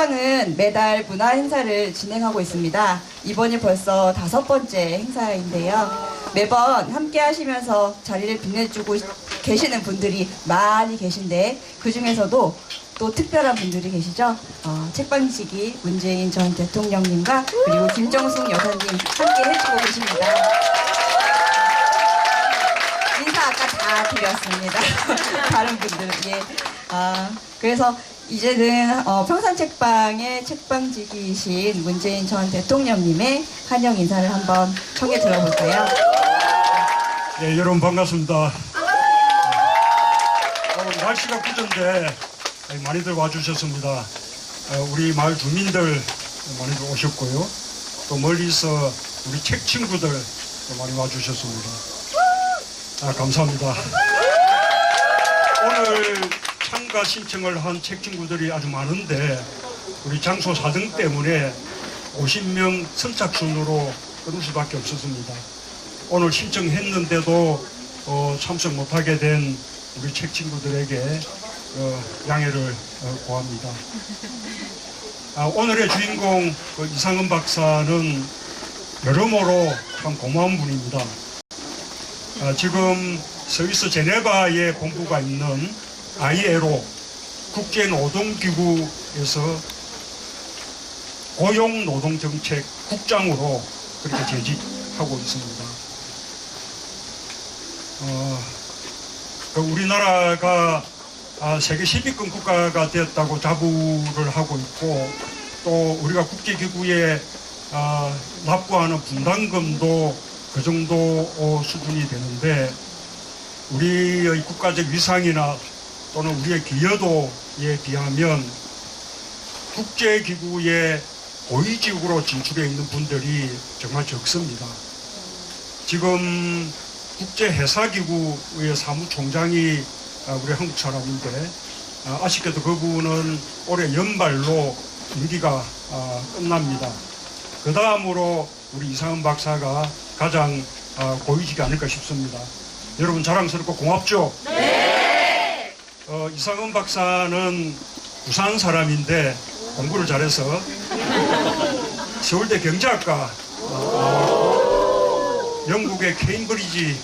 책방은 매달 문화 행사를 진행하고 있습니다. 이번이 벌써 5번째 행사인데요. 매번 함께 하시면서 자리를 빛내주고 계시는 분들이 많이 계신데 그 중에서도 또 특별한 분들이 계시죠. 책방지기 문재인 전 대통령님과 그리고 김정숙 여사님 함께 해주고 계십니다. 인사 아까 다 드렸습니다. 다른 분들. 예. 그래서 이제는 평산책방의 책방지기이신 문재인 전 대통령님의 환영 인사를 한번 청해 들어볼까요? 네, 여러분 반갑습니다. 날씨가 구전데 많이들 와주셨습니다. 우리 마을 주민들 많이들 오셨고요. 또 멀리서 우리 책 친구들 많이 와주셨습니다. 감사합니다. 오늘 참가 신청을 한 책 친구들이 아주 많은데 우리 장소 4등 때문에 50명 선착순으로 끊을 수밖에 없었습니다. 오늘 신청했는데도 참석 못하게 된 우리 책 친구들에게 양해를 구합니다. 오늘의 주인공 이상은 박사는 여러모로 참 고마운 분입니다. 지금 스위스 제네바에 본부가 있는 ILO 국제노동기구에서 고용노동정책 국장으로 그렇게 재직하고 있습니다. 우리나라가 세계 10위권 국가가 되었다고 자부를 하고 있고 또 우리가 국제기구에 납부하는 분담금도 그 정도 수준이 되는데 우리의 국가적 위상이나 또는 우리의 기여도에 비하면 국제기구의 고위직으로 진출해 있는 분들이 정말 적습니다. 지금 국제해사기구의 사무총장이 우리 한국 사람인데 아쉽게도 그분은 올해 연말로 임기가 끝납니다. 그 다음으로 우리 이상은 박사가 가장 고위직이 아닐까 싶습니다. 여러분 자랑스럽고 고맙죠? 네! 이상은 박사는 부산 사람인데 공부를 잘해서 서울대 경제학과 영국의 케임브리지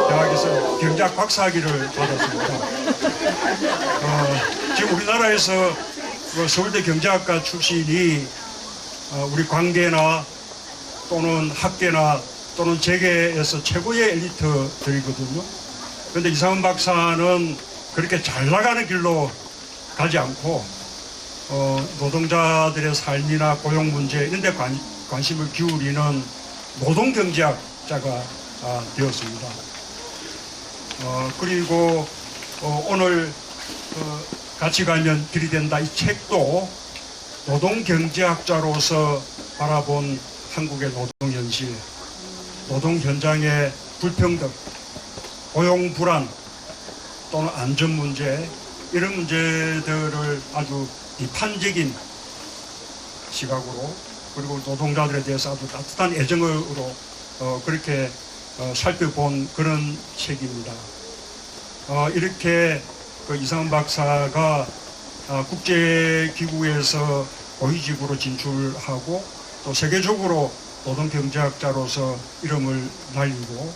대학에서 경제학 박사학위를 받았습니다. 지금 우리나라에서 서울대 경제학과 출신이 우리 관계나 또는 학계나 또는 재계에서 최고의 엘리트들이거든요. 그런데 이상은 박사는 그렇게 잘 나가는 길로 가지 않고 노동자들의 삶이나 고용 문제 이런 데 관심을 기울이는 노동경제학자가 되었습니다. 그리고 오늘 같이 가면 들이댄다 이 책도 노동경제학자로서 바라본 한국의 노동현실, 노동현장의 불평등, 고용불안 또는 안전문제 이런 문제들을 아주 비판적인 시각으로 그리고 노동자들에 대해서 아주 따뜻한 애정으로 그렇게 살펴본 그런 책입니다. 이렇게 이상은 박사가 국제기구에서 고위직으로 진출하고 또 세계적으로 노동경제학자로서 이름을 날리고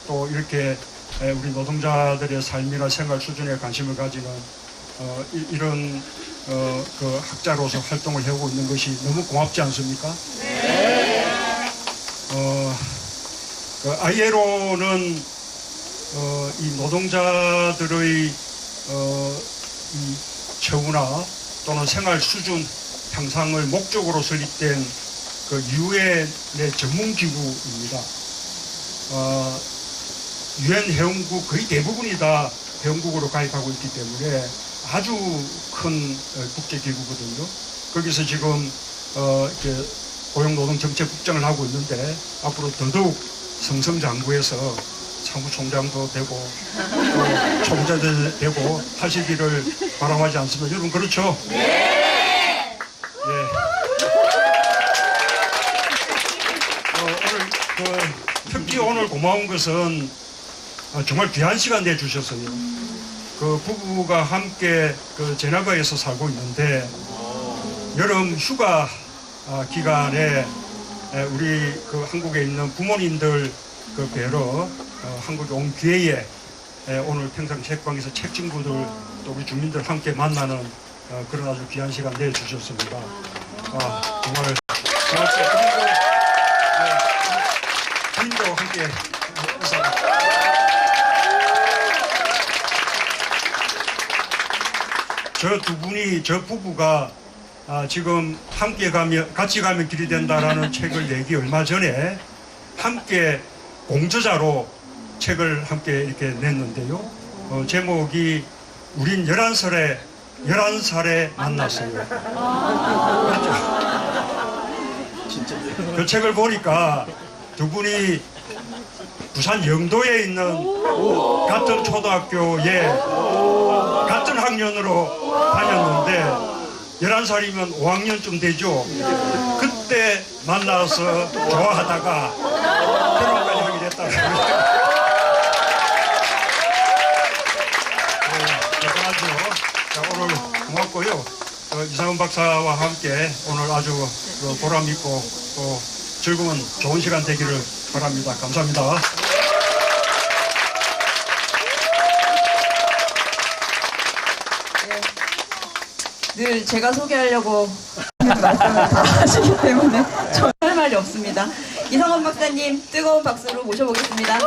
또 이렇게 우리 노동자들의 삶이나 생활 수준에 관심을 가지는 이런 그 학자로서 활동을 해오고 있는 것이 너무 고맙지 않습니까? 네. ILO는 이 노동자들의 이 처우나 또는 생활 수준 향상을 목적으로 설립된 그 유엔의 전문기구입니다. 유엔 회원국 거의 대부분이 다 회원국으로 가입하고 있기 때문에 아주 큰 국제기구거든요. 거기서 지금 이렇게 고용노동정책국장을 하고 있는데 앞으로 더더욱 승승장구해서 사무총장도 되고 또 총재도 되고 하시기를 바람하지 않습니다. 여러분 그렇죠? 네. 예. 특히 오늘 고마운 것은 정말 귀한 시간 내주셨어요. 그 부부가 함께 그 제네바에서 살고 있는데 여름 휴가 기간에 우리 그 한국에 있는 부모님들 그 뵈러 한국에 온 기회에 오늘 평상 책방에서 책 친구들 또 우리 주민들 함께 만나는 그런 아주 귀한 시간 내주셨습니다. 정말 고맙습니다. 주님도 함께 저 부부가 지금 같이 가면 길이 된다라는 책을 내기 얼마 전에 함께 공저자로 책을 함께 이렇게 냈는데요. 제목이 우린 11살에 만났어요. 그렇죠? 그 책을 보니까 두 분이 부산 영도에 있는 같은 초등학교에 같은 학년으로 다녔는데 11살이면 5학년쯤 되죠. 그때 만나서 좋아하다가 결혼까지 하게 됐다고. 대단하죠. 오늘 고맙고요. 이상훈 박사와 함께 오늘 아주 보람 있고 또 즐거운 좋은 시간 되기를 바랍니다. 감사합니다. 늘 제가 소개하려고 말씀을 다 하시기 때문에 저는 할 말이 없습니다. 이상훈 박사님 뜨거운 박수로 모셔보겠습니다.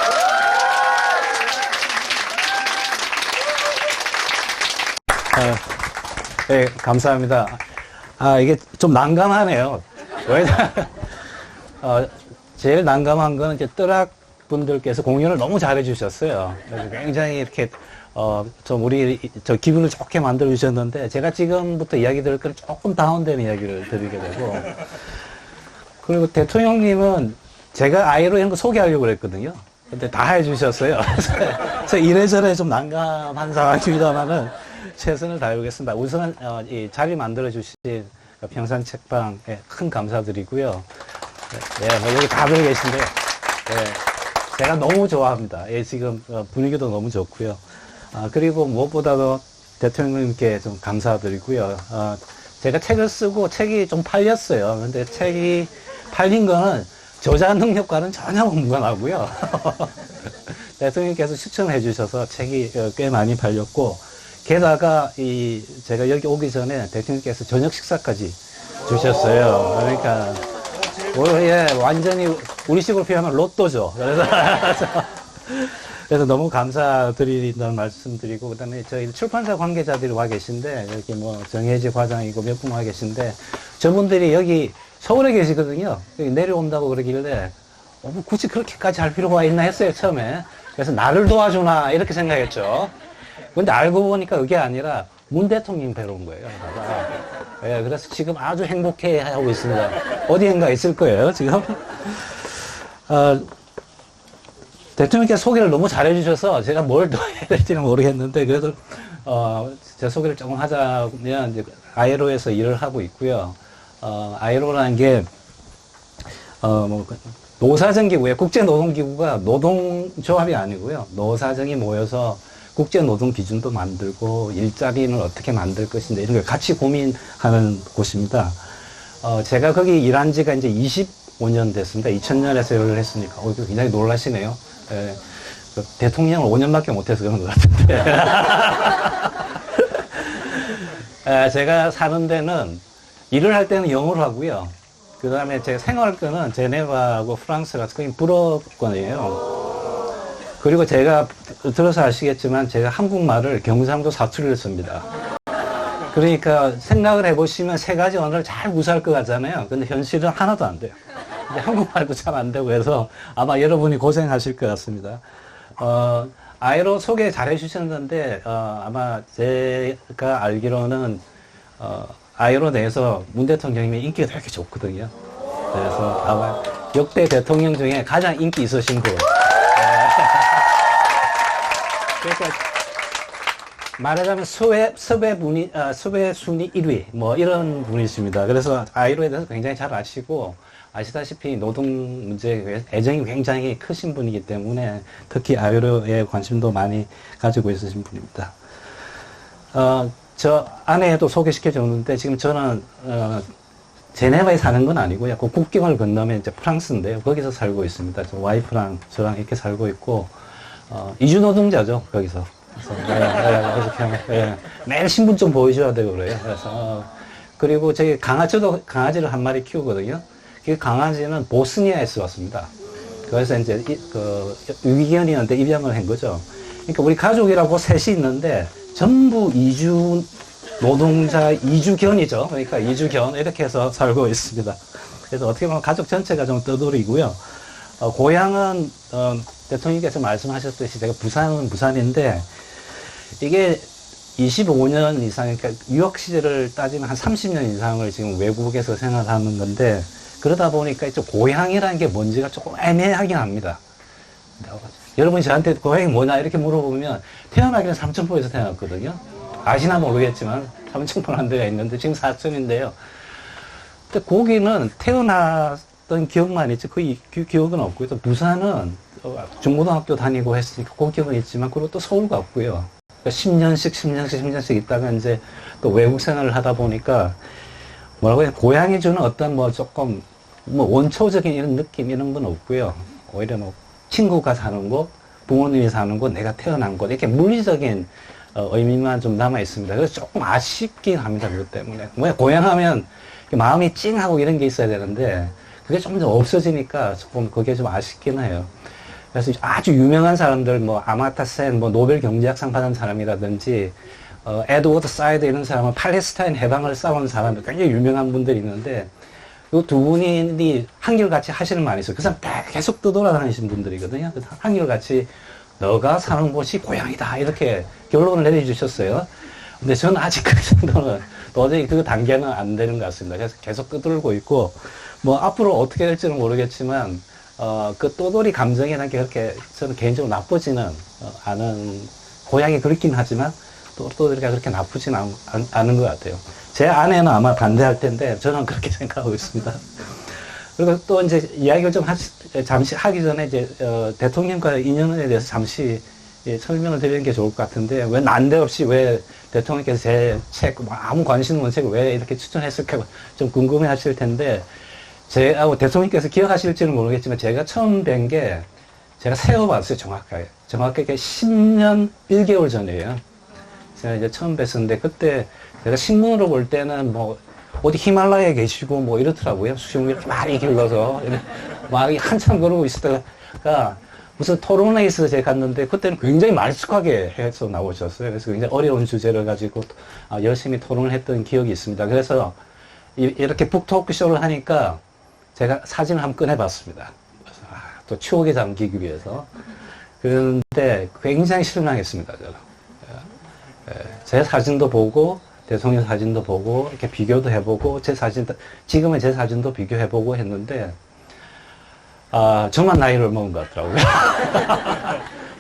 네, 감사합니다. 이게 좀 난감하네요. 왜냐, 제일 난감한 거는 이제 뜨락 분들께서 공연을 너무 잘해 주셨어요. 그래서 굉장히 이렇게, 좀 저 기분을 좋게 만들어 주셨는데, 제가 지금부터 이야기 들을 거는 조금 다운된 이야기를 드리게 되고, 그리고 대통령님은 제가 아이로 이런 거 소개하려고 그랬거든요. 근데 다 해주셨어요. 그래서 이래저래 좀 난감한 상황입니다만은 최선을 다해보겠습니다. 우선, 이 자리 만들어주신 평산책방에 큰 감사드리고요. 네, 뭐 여기 다들 계신데, 네, 제가 너무 좋아합니다. 예, 지금 분위기도 너무 좋고요. 그리고 무엇보다도 대통령님께 좀 감사드리고요. 제가 책을 쓰고 책이 좀 팔렸어요. 근데 책이 팔린 거는 저자 능력과는 전혀 무관하고요. 대통령께서 추천해 주셔서 책이 꽤 많이 팔렸고, 게다가 제가 여기 오기 전에 대통령께서 저녁 식사까지 주셨어요. 그러니까 예, 완전히 우리식으로 표현하면 로또죠. 그래서 너무 감사드린다는 말씀드리고, 그다음에 저희 출판사 관계자들이 와 계신데, 여기 뭐 정혜지 과장이고 몇 분 와 계신데, 저분들이 여기 서울에 계시거든요. 여기 내려온다고 그러길래 뭐 굳이 그렇게까지 할 필요가 있나 했어요, 처음에. 그래서 나를 도와주나 이렇게 생각했죠. 근데 알고 보니까 그게 아니라 문 대통령 뵈러 온 거예요. 예, 그래서 지금 아주 행복해 하고 있습니다. 어디엔가 있을 거예요, 지금. 대통령께서 소개를 너무 잘해주셔서 제가 뭘 더 해야 될지는 모르겠는데, 그래도, 제 소개를 조금 하자면, 이제, ILO에서 일을 하고 있고요. ILO라는 게, 노사정기구예요. 국제노동기구가 노동조합이 아니고요. 노사정이 모여서 국제노동 기준도 만들고, 일자리는 어떻게 만들 것인데, 이런 걸 같이 고민하는 곳입니다. 제가 거기 일한 지가 이제 25년 됐습니다. 2000년에서 일을 했으니까. 굉장히 놀라시네요. 예, 대통령을 5년밖에 못해서 그런 것 같은데. 제가 사는 데는, 일을 할 때는 영어로 하고요. 그 다음에 제가 생활권은 제네바하고 프랑스가 거의 불어권이에요. 그리고 제가 들어서 아시겠지만 제가 한국말을 경상도 사투리를 씁니다. 그러니까 생각을 해보시면 세 가지 언어를 잘 구사할 것 같잖아요. 근데 현실은 하나도 안 돼요. 한국말도 잘 안 되고 해서 아마 여러분이 고생하실 것 같습니다. 아이로 소개 잘 해주셨는데, 아마 제가 알기로는, 아이로 내에서 문 대통령님의 인기가 되게 좋거든요. 그래서 아마 역대 대통령 중에 가장 인기 있으신 분. 그러니까 말하자면 섭외 순위 1위, 뭐 이런 분이십니다. 그래서 아이로에 대해서 굉장히 잘 아시고, 아시다시피 노동 문제에 애정이 굉장히 크신 분이기 때문에 특히 아이로에 관심도 많이 가지고 있으신 분입니다. 저 아내도 소개시켜 줬는데 지금 저는 제네바에 사는 건 아니고요. 그 국경을 건너면 이제 프랑스인데요. 거기서 살고 있습니다. 저 와이프랑 저랑 이렇게 살고 있고 이주 노동자죠. 거기서. 그래서 매일 신분 좀 보여줘야 되고 그래요. 그래서 그리고 저희 저도 강아지를 한 마리 키우거든요. 그 강아지는 보스니아에서 왔습니다. 그래서 이제 유기견이한테 입양을 한 거죠. 그러니까 우리 가족이라고 셋이 있는데 전부 이주 노동자 이주견이죠. 그러니까 이주견 이렇게 해서 살고 있습니다. 그래서 어떻게 보면 가족 전체가 좀 떠돌이고요. 고향은 대통령께서 말씀하셨듯이 제가 부산은 부산인데 이게 25년 이상, 그러니까 유학 시절을 따지면 한 30년 이상을 지금 외국에서 생활하는 건데 그러다 보니까 좀 고향이라는 게 뭔지가 조금 애매하긴 합니다. 여러분이 저한테 고향이 뭐냐 이렇게 물어보면 태어나기는 삼천포에서 태어났거든요. 아시나 모르겠지만 삼천포라는 데가 있는데 지금 사천인데요. 근데 거기는 태어났던 기억만 있지 그 기억은 없고요. 또 부산은 중고등학교 다니고 했으니까 그 기억은 있지만 그리고 또 서울 갔고요. 10년씩 있다가 이제 또 외국 생활을 하다 보니까 뭐라고 해야 고향이 주는 어떤 뭐 조금 뭐 원초적인 이런 느낌 이런 건 없고요. 오히려 뭐 친구가 사는 곳, 부모님이 사는 곳, 내가 태어난 곳 이렇게 물리적인 의미만 좀 남아 있습니다. 그래서 조금 아쉽긴 합니다. 그것 때문에 뭐야 고향하면 마음이 찡하고 이런 게 있어야 되는데 그게 조금 더 없어지니까 조금 그게 좀 아쉽긴 해요. 그래서 아주 유명한 사람들, 뭐, 아마타 센, 뭐, 노벨 경제학상 받은 사람이라든지, 에드워드 사이드 이런 사람은 팔레스타인 해방을 싸운 사람들, 굉장히 유명한 분들이 있는데, 이 두 분이 한결같이 하시는 말이 있어요. 그 사람 계속 떠돌아다니신 분들이거든요. 한결같이 너가 사는 곳이 고향이다. 이렇게 결론을 내려주셨어요. 근데 저는 아직 그 정도는 도저히 그 단계는 안 되는 것 같습니다. 그래서 계속 떠돌고 있고, 뭐, 앞으로 어떻게 될지는 모르겠지만, 그 떠돌이 감정이라는 게 그렇게 저는 개인적으로 나쁘지는 않은, 고향이 그렇긴 하지만 떠돌이가 그렇게 나쁘지는 않은 것 같아요. 제 아내는 아마 반대할 텐데 저는 그렇게 생각하고 있습니다. 그리고 또 이제 이야기를 좀 잠시 하기 전에 이제, 대통령과 인연에 대해서 잠시 설명을 드리는 게 좋을 것 같은데 왜 난데없이 왜 대통령께서 제 책, 아무 관심 없는 책을 왜 이렇게 추천했을까 좀 궁금해 하실 텐데 대통령께서 기억하실지는 모르겠지만 제가 처음 뵌 게 제가 세어봤어요, 정확하게. 정확하게 10년 1개월 전이에요. 제가 이제 처음 뵀었는데 그때 제가 신문으로 볼 때는 뭐 어디 히말라야에 계시고 뭐 이렇더라고요. 수염이 이렇게 많이 길러서 막 한참 그러고 있었다가 무슨 토론회에 있어서 제가 갔는데 그때는 굉장히 말쑥하게 해서 나오셨어요. 그래서 굉장히 어려운 주제를 가지고 열심히 토론을 했던 기억이 있습니다. 그래서 이렇게 북토크쇼를 하니까 제가 사진을 한번 꺼내봤습니다. 그래서 또 추억에 잠기기 위해서. 그런데 굉장히 실망했습니다, 저는. 제 사진도 보고, 대통령 사진도 보고, 이렇게 비교도 해보고, 지금의 제 사진도 비교해보고 했는데, 저만 나이를 먹은 것 같더라고요.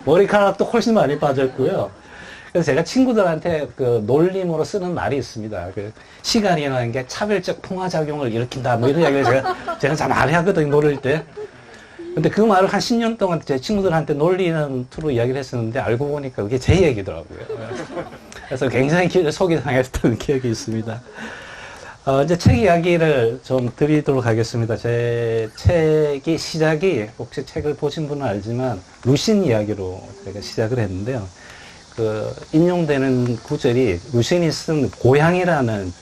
머리카락도 훨씬 많이 빠졌고요. 그래서 제가 친구들한테 그 놀림으로 쓰는 말이 있습니다. 그 시간이라는 게 차별적 풍화작용을 일으킨다. 뭐 이런 이야기를 제가 잘 많이 하거든요, 노릴 때. 근데 그 말을 한 10년 동안 제 친구들한테 놀리는 투로 이야기를 했었는데 알고 보니까 그게 제 얘기더라고요. 그래서 굉장히 속이 상했던 기억이 있습니다. 이제 책 이야기를 좀 드리도록 하겠습니다. 제 책이 시작이 혹시 책을 보신 분은 알지만 루신 이야기로 제가 시작을 했는데요. 인용되는 구절이 루신이 쓴 고향이라는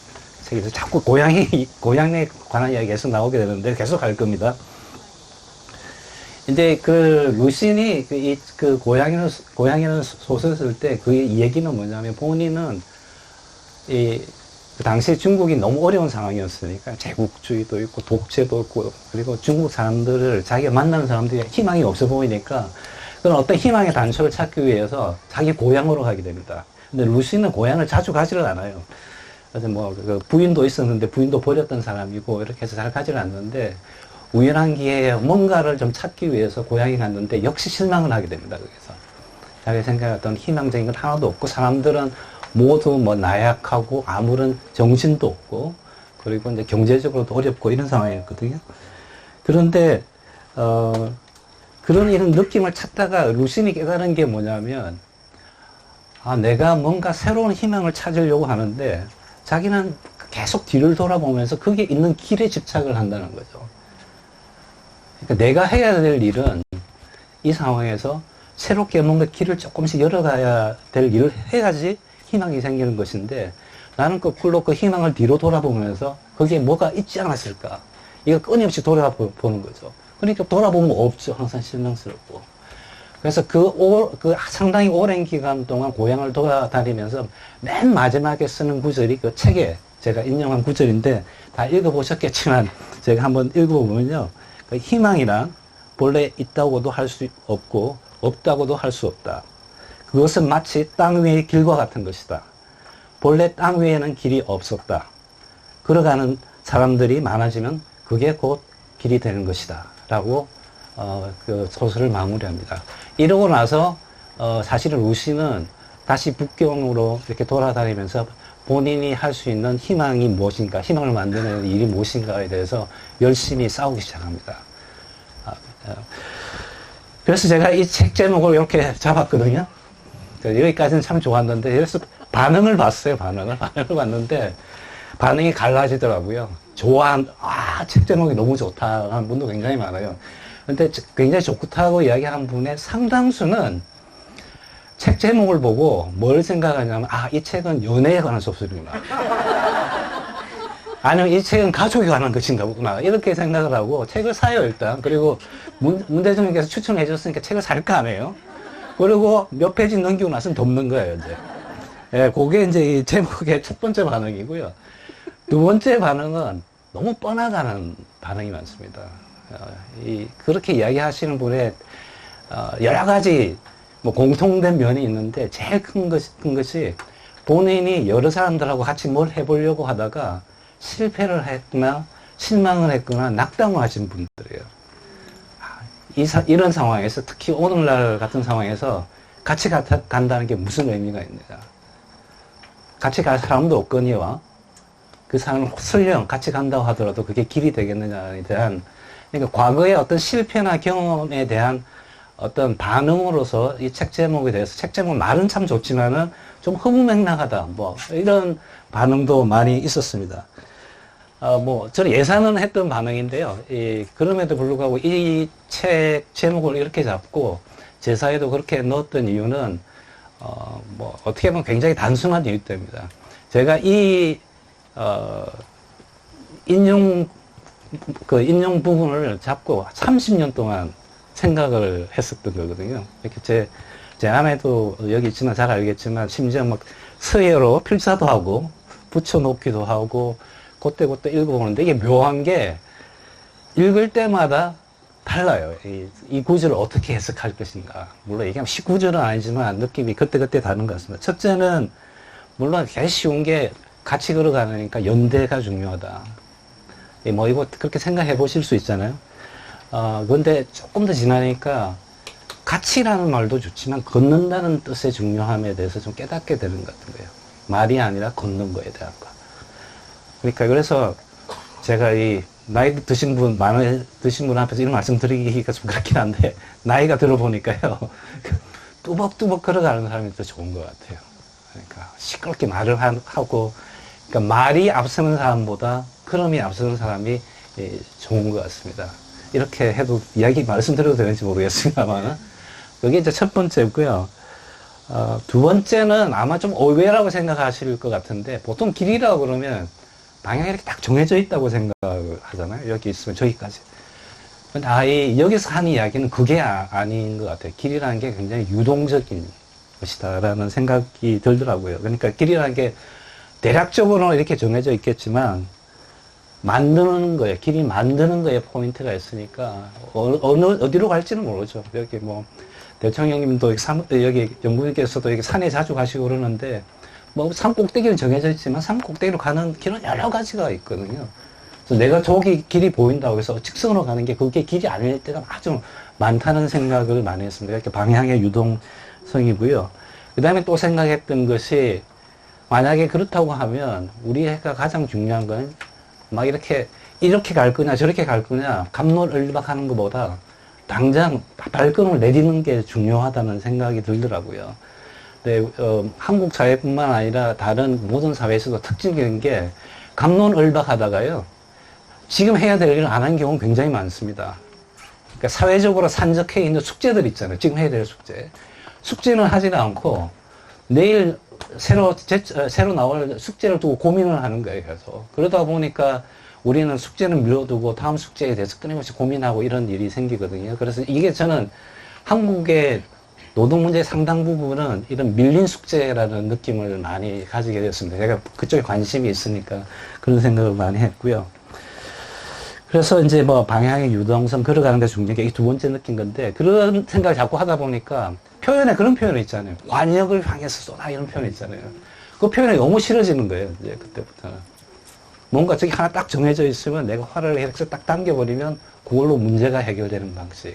책에서 자꾸 고향에 관한 이야기가 계속 나오게 되는데 계속 할 겁니다. 이제 루신이 고향이라는 소설을 쓸 때 그 얘기는 뭐냐면 본인은 그 당시에 중국이 너무 어려운 상황이었으니까 제국주의도 있고 독재도 있고 그리고 중국 사람들을 자기가 만나는 사람들이 희망이 없어 보이니까 그런 어떤 희망의 단초를 찾기 위해서 자기 고향으로 가게 됩니다. 근데 루시는 고향을 자주 가지를 않아요. 그래서 부인도 있었는데 부인도 버렸던 사람이고 이렇게 해서 잘 가지를 않는데 우연한 기회에 뭔가를 좀 찾기 위해서 고향에 갔는데 역시 실망을 하게 됩니다. 거기서. 자기가 생각했던 희망적인 건 하나도 없고 사람들은 모두 나약하고 아무런 정신도 없고 그리고 이제 경제적으로도 어렵고 이런 상황이었거든요. 그런데 그런 이런 느낌을 찾다가 루신이 깨달은 게 뭐냐면 내가 뭔가 새로운 희망을 찾으려고 하는데 자기는 계속 뒤를 돌아보면서 거기에 있는 길에 집착을 한다는 거죠. 그러니까 내가 해야 될 일은 이 상황에서 새롭게 뭔가 길을 조금씩 열어가야 될 일을 해야지 희망이 생기는 것인데 나는 거꾸로 그 희망을 뒤로 돌아보면서 거기에 뭐가 있지 않았을까? 이거 끊임없이 돌아보는 거죠. 그러니까 돌아보면 없죠. 항상 실망스럽고. 그래서 그 상당히 오랜 기간 동안 고향을 돌아다니면서 맨 마지막에 쓰는 구절이 그 책에 제가 인용한 구절인데 다 읽어보셨겠지만 제가 한번 읽어보면요. 그 희망이란 본래 있다고도 할 수 없고 없다고도 할 수 없다. 그것은 마치 땅 위의 길과 같은 것이다. 본래 땅 위에는 길이 없었다. 걸어가는 사람들이 많아지면 그게 곧 길이 되는 것이다. 라고 그 소설을 마무리합니다. 이러고 나서 사실은 루시는 다시 북경으로 이렇게 돌아다니면서 본인이 할 수 있는 희망이 무엇인가, 희망을 만드는 일이 무엇인가에 대해서 열심히 싸우기 시작합니다. 그래서 제가 이 책 제목을 이렇게 잡았거든요. 여기까지는 참 좋았는데, 그래서 반응을 봤어요, 반응을 봤는데, 반응이 갈라지더라고요. 책 제목이 너무 좋다 하는 분도 굉장히 많아요. 근데 굉장히 좋다고 이야기하는 분의 상당수는 책 제목을 보고 뭘 생각하냐면, 이 책은 연애에 관한 소설이구나. 아니면 이 책은 가족에 관한 것인가 보구나. 이렇게 생각을 하고 책을 사요, 일단. 그리고 문 대통령께서 추천해 줬으니까 책을 살 거 아니에요? 그리고 몇 페이지 넘기고 나서는 덮는 거예요, 이제. 예, 그게 이제 이 제목의 첫 번째 반응이고요. 두 번째 반응은 너무 뻔하다는 반응이 많습니다. 그렇게 이야기하시는 분의 여러 가지 공통된 면이 있는데 제일 큰 것이 본인이 여러 사람들하고 같이 뭘 해보려고 하다가 실패를 했거나 실망을 했거나 낙담을 하신 분들이에요. 이런 상황에서 특히 오늘날 같은 상황에서 같이 간다는 게 무슨 의미가 있느냐. 같이 갈 사람도 없거니와 그 사람을 설령 같이 간다고 하더라도 그게 길이 되겠느냐에 대한, 그러니까 과거의 어떤 실패나 경험에 대한 어떤 반응으로서 이 책 제목에 대해서, 책 제목 말은 참 좋지만은 좀 허무맹랑하다, 이런 반응도 많이 있었습니다. 저는 예상은 했던 반응인데요. 그럼에도 불구하고 이 책 제목을 이렇게 잡고 제사에도 그렇게 넣었던 이유는, 어떻게 보면 굉장히 단순한 이유 때문입니다. 제가 인용 부분을 잡고 30년 동안 생각을 했었던 거거든요. 이렇게 제 아내도 여기 있지만 잘 알겠지만, 심지어 서예로 필사도 하고, 붙여놓기도 하고, 그때 읽어보는데, 이게 묘한 게, 읽을 때마다 달라요. 이 구절을 어떻게 해석할 것인가. 물론 이게 19절은 아니지만, 느낌이 그때그때 다른 것 같습니다. 첫째는, 물론 제일 쉬운 게, 같이 걸어가니까 연대가 중요하다. 이거 그렇게 생각해 보실 수 있잖아요. 그런데 조금 더 지나니까 같이라는 말도 좋지만 걷는다는 뜻의 중요함에 대해서 좀 깨닫게 되는 것 같은 거예요. 말이 아니라 걷는 거에 대한 거. 그러니까 그래서 제가 이 나이 드신 분, 많이 드신 분 앞에서 이런 말씀 드리기가 좀 그렇긴 한데, 나이가 들어보니까요, 뚜벅뚜벅 걸어가는 사람이 더 좋은 것 같아요. 그러니까 시끄럽게 말을 하고, 그러니까 말이 앞서는 사람보다 걸음이 앞서는 사람이 좋은 것 같습니다. 이렇게 해도 말씀드려도 되는지 모르겠습니다만, 그게 이제 첫 번째고요. 두 번째는 아마 좀 오해라고 생각하실 것 같은데, 보통 길이라고 그러면 방향이 이렇게 딱 정해져 있다고 생각을 하잖아요. 여기 있으면 저기까지. 근데 여기서 하는 이야기는 그게 아닌 것 같아요. 길이라는 게 굉장히 유동적인 것이다라는 생각이 들더라고요. 그러니까 길이라는 게 대략적으로 이렇게 정해져 있겠지만, 만드는 거에, 길이 만드는 거에 포인트가 있으니까, 어디로 갈지는 모르죠. 여기 대통령님도 여기 정부님께서도 여기 산에 자주 가시고 그러는데, 산 꼭대기는 정해져 있지만, 산 꼭대기로 가는 길은 여러 가지가 있거든요. 그래서 내가 저기 길이 보인다고 해서 직선으로 가는 게 그게 길이 아닐 때가 아주 많다는 생각을 많이 했습니다. 이렇게 방향의 유동성이고요. 그 다음에 또 생각했던 것이, 만약에 그렇다고 하면, 우리가 가장 중요한 건, 이렇게 갈 거냐, 저렇게 갈 거냐, 갑론을박하는 것보다 당장 발걸음을 내딛는 게 중요하다는 생각이 들더라고요. 네, 한국 사회뿐만 아니라 다른 모든 사회에서도 특징적인 게 갑론을박하다가요. 지금 해야 될 일을 안 한 경우는 굉장히 많습니다. 그러니까 사회적으로 산적해 있는 숙제들 있잖아요. 지금 해야 될 숙제. 숙제는 하지는 않고 내일 새로 나올 숙제를 두고 고민을 하는 거예요. 계속. 그러다 보니까 우리는 숙제는 미뤄두고 다음 숙제에 대해서 끊임없이 고민하고 이런 일이 생기거든요. 그래서 이게 저는 한국의 노동 문제의 상당 부분은 이런 밀린 숙제라는 느낌을 많이 가지게 되었습니다. 제가 그쪽에 관심이 있으니까 그런 생각을 많이 했고요. 그래서 이제 뭐 방향의 유동성 걸어가는 데 중요한 게 두 번째 느낀 건데, 그런 생각을 자꾸 하다 보니까 표현에 그런 표현이 있잖아요. 관역을 향해서 쏘라 이런 표현이 있잖아요. 그 표현이 너무 싫어지는 거예요. 이제 그때부터는. 뭔가 저기 하나 딱 정해져 있으면 내가 활을 해서 딱 당겨버리면 그걸로 문제가 해결되는 방식.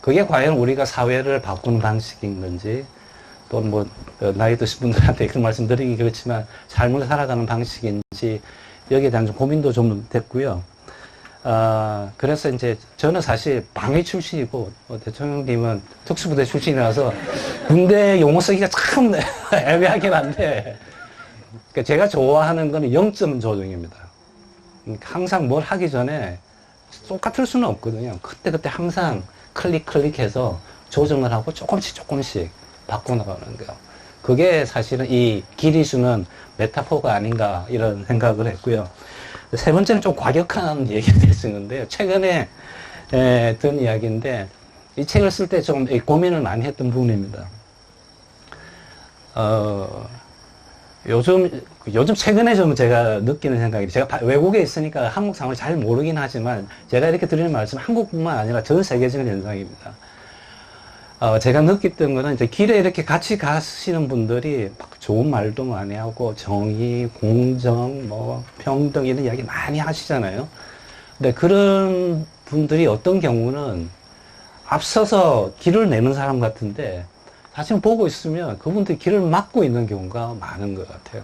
그게 과연 우리가 사회를 바꾸는 방식인 건지, 또 뭐 나이 드신 분들한테 그런 말씀 드리기 그렇지만 삶을 살아가는 방식인지, 여기에 대한 좀 고민도 좀 됐고요. 그래서 이제 저는 사실 방위 출신이고, 대통령님은 특수부대 출신이라서 군대 용어 쓰기가 참 애매하긴 한데, 그러니까 제가 좋아하는 거는 0점 조정입니다. 그러니까 항상 뭘 하기 전에 똑같을 수는 없거든요. 그때 항상 클릭해서 조정을 하고 조금씩 바꿔나가는 거예요. 그게 사실은 이 길이수는 메타포가 아닌가 이런 생각을 했고요. 세 번째는 좀 과격한 얘기가 될 수 있는데요. 최근에 든 이야기인데, 이 책을 쓸 때 좀 고민을 많이 했던 부분입니다. 요즘 최근에 좀 제가 느끼는 생각이, 제가 외국에 있으니까 한국 상황을 잘 모르긴 하지만, 제가 이렇게 드리는 말씀은 한국뿐만 아니라 전 세계적인 현상입니다. 제가 느꼈던 거는 이제 길에 이렇게 같이 가시는 분들이 막 좋은 말도 많이 하고, 정의, 공정, 뭐, 평등 이런 이야기 많이 하시잖아요. 근데 그런 분들이 어떤 경우는 앞서서 길을 내는 사람 같은데, 사실 보고 있으면 그분들이 길을 막고 있는 경우가 많은 것 같아요.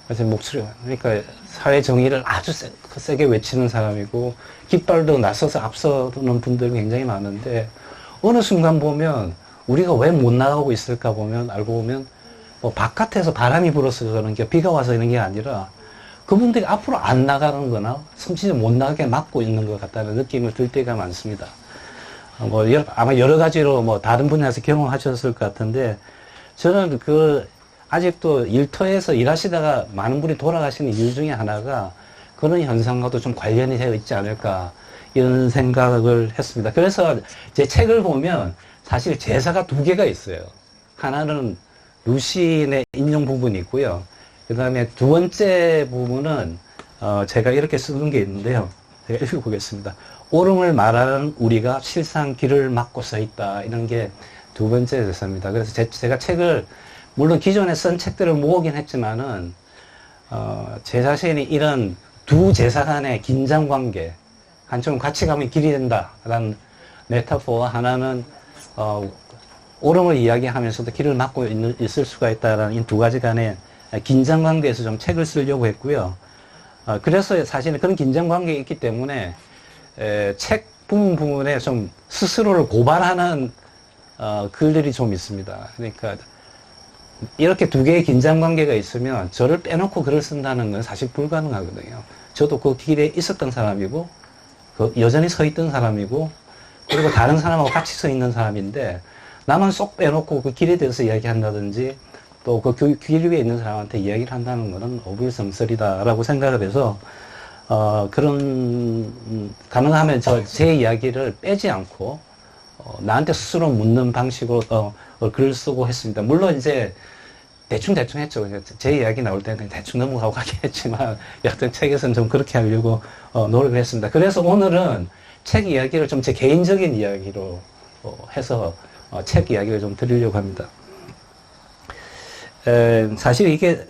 그래서 목소리가, 그러니까 사회 정의를 아주 세게 외치는 사람이고, 깃발도 나서서 앞서는 분들이 굉장히 많은데, 어느 순간 보면 우리가 왜 못 나가고 있을까 보면, 알고 보면 뭐 바깥에서 바람이 불어서 그러는 게, 비가 와서 이런 게 아니라 그분들이 앞으로 안 나가는 거나 심지어 못 나가게 막고 있는 것 같다는 느낌을 들 때가 많습니다. 아마 여러 가지로 뭐 다른 분야에서 경험하셨을 것 같은데, 저는 아직도 일터에서 일하시다가 많은 분이 돌아가시는 이유 중에 하나가 그런 현상과도 좀 관련이 되어 있지 않을까, 이런 생각을 했습니다. 그래서 제 책을 보면 사실 제사가 두 개가 있어요. 하나는 루시인의 인용 부분이 있고요. 그 다음에 두 번째 부분은 제가 이렇게 쓰는 게 있는데요. 제가 읽어보겠습니다. 옳음을 말하는 우리가 실상 길을 막고 서 있다. 이런 게 두 번째 제사입니다. 그래서 제가 책을, 물론 기존에 쓴 책들을 모으긴 했지만은, 제 자신이 이런 두 제사 간의 긴장 관계, 한쪽은 같이 가면 길이 된다라는 메타포와, 하나는 옳음을 이야기하면서도 길을 막고 있을 수가 있다라는 이 두 가지 간의 긴장 관계에서 좀 책을 쓰려고 했고요. 그래서 사실은 그런 긴장 관계가 있기 때문에 책 부분에 좀 스스로를 고발하는 글들이 좀 있습니다. 그러니까 이렇게 두 개의 긴장 관계가 있으면 저를 빼놓고 글을 쓴다는 건 사실 불가능하거든요. 저도 그 길에 있었던 사람이고, 여전히 서 있던 사람이고, 그리고 다른 사람하고 같이 서 있는 사람인데, 나만 쏙 빼놓고 그 길에 대해서 이야기한다든지, 또 그 길 위에 있는 사람한테 이야기를 한다는 것은 어불성설이다라고 생각을 해서, 가능하면 제 이야기를 빼지 않고, 나한테 스스로 묻는 방식으로, 글을 쓰고 했습니다. 물론 이제, 대충 했죠. 제 이야기 나올 때는 대충 넘어가고 가긴 했지만, 여하튼 책에서는 좀 그렇게 하려고, 노력을 했습니다. 그래서 오늘은 책 이야기를 좀 제 개인적인 이야기로, 해서, 책 이야기를 좀 드리려고 합니다. 사실 이게,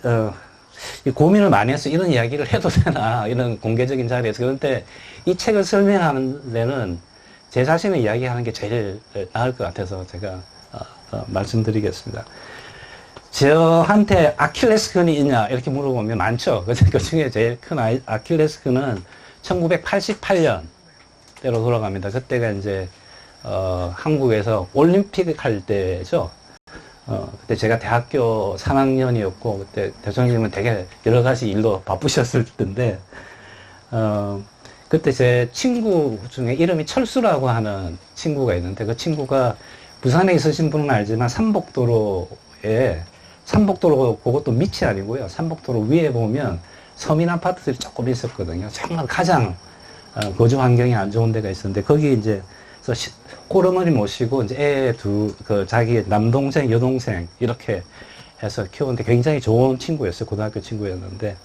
이 고민을 많이 해서 이런 이야기를 해도 되나, 이런 공개적인 자리에서. 그런데 이 책을 설명하는 데는 제 자신을 이야기하는 게 제일 나을 것 같아서 제가 말씀드리겠습니다. 저한테 아킬레스건이 있냐 이렇게 물어보면 많죠. 그 중에 제일 큰 아킬레스건은 1988년 때로 돌아갑니다. 그때가 이제 한국에서 올림픽 할 때죠. 그때 제가 대학교 3학년이었고, 그때 대통령님은 되게 여러 가지 일로 바쁘셨을 텐데, 그때 제 친구 중에 이름이 철수라고 하는 친구가 있는데, 그 친구가 부산에 있으신 분은 알지만 삼복도로 그것도 밑이 아니고요. 삼복도로 위에 보면 서민 아파트들이 조금 있었거든요. 정말 가장 거주 환경이 안 좋은 데가 있었는데, 거기 이제 꼬르머니 모시고 이제 자기 남동생, 여동생 이렇게 해서 키우는데 굉장히 좋은 친구였어요. 고등학교 친구였는데.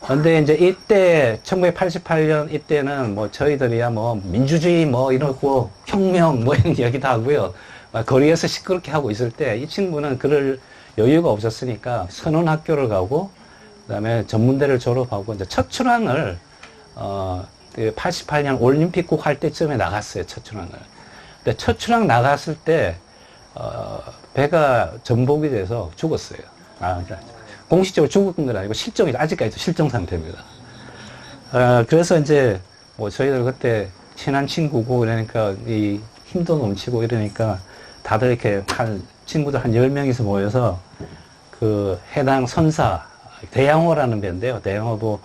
근데 이제 이때 1988년 이때는 뭐 저희들이야 뭐 민주주의 뭐 이러고 혁명 뭐 이런 이야기도 하고요. 막 거리에서 시끄럽게 하고 있을 때 이 친구는 그럴 여유가 없었으니까 선언학교를 가고 그다음에 전문대를 졸업하고 이제 첫 출항을 88년 올림픽국 할 때쯤에 나갔어요. 첫 출항을. 근데 첫 출항 나갔을 때 배가 전복이 돼서 죽었어요. 공식적으로 죽은 건 아니고 아직까지도 실종 상태입니다. 그래서 이제 뭐 저희들 그때 친한 친구고 그러니까 이 힘도 넘치고 이러니까 다들 이렇게 친구들 한 10명이서 모여서 그 해당 선사, 대양호라는 배인데요. 대양호도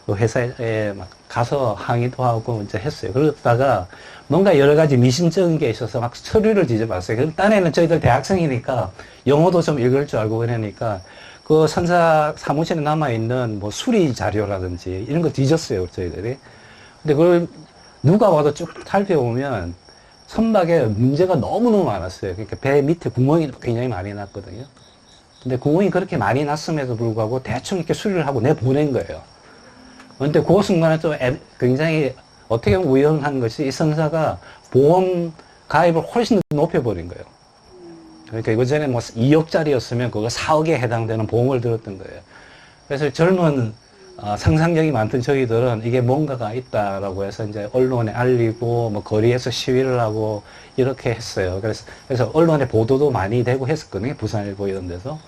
그 회사에 막 가서 항의도 하고 이제 했어요. 그러다가 뭔가 여러 가지 미심쩍은 게 있어서 막 서류를 뒤져봤어요. 그 딴에는 저희들 대학생이니까 영어도 좀 읽을 줄 알고 그러니까 그 선사 사무실에 남아있는 뭐 수리 자료라든지 이런 거 뒤졌어요, 저희들이. 근데 그걸 누가 와도 쭉 살펴보면 선박에 문제가 너무너무 많았어요. 그러니까 배 밑에 구멍이 굉장히 많이 났거든요. 근데 구멍이 그렇게 많이 났음에도 불구하고 대충 이렇게 수리를 하고 내보낸 거예요. 근데 그 순간에 또 굉장히 어떻게 보면 우연한 것이 이 선사가 보험 가입을 훨씬 높여버린 거예요. 그러니까 이거 전에 뭐 2억짜리였으면 그거 4억에 해당되는 보험을 들었던 거예요. 그래서 젊은 상상력이 많던 저희들은 이게 뭔가가 있다라고 해서 이제 언론에 알리고 뭐 거리에서 시위를 하고 이렇게 했어요. 그래서 언론에 보도도 많이 되고 했었거든요. 부산일보 이런 데서.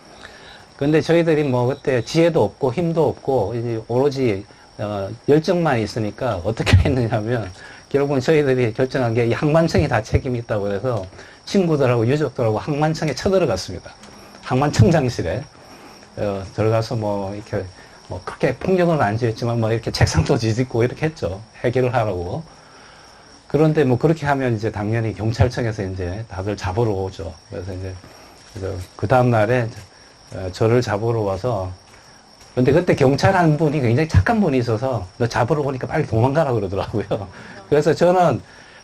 근데 저희들이 뭐 그때 지혜도 없고 힘도 없고 이제 오로지 열정만 있으니까 어떻게 했느냐면 결국은 저희들이 결정한 게 이 항만청이 다 책임이 있다고 해서 친구들하고 유족들하고 항만청에 쳐들어갔습니다. 항만청장실에 들어가서 뭐 이렇게 뭐 크게 폭력은 안 지었지만 뭐 이렇게 책상도 뒤집고 이렇게 했죠. 해결을 하라고. 그런데 뭐 그렇게 하면 이제 당연히 경찰청에서 이제 다들 잡으러 오죠. 그래서 이제 그 다음 날에 저를 잡으러 와서 근데 그때 경찰 한 분이 굉장히 착한 분이 있어서 너 잡으러 오니까 빨리 도망가라 그러더라고요. 그래서 저는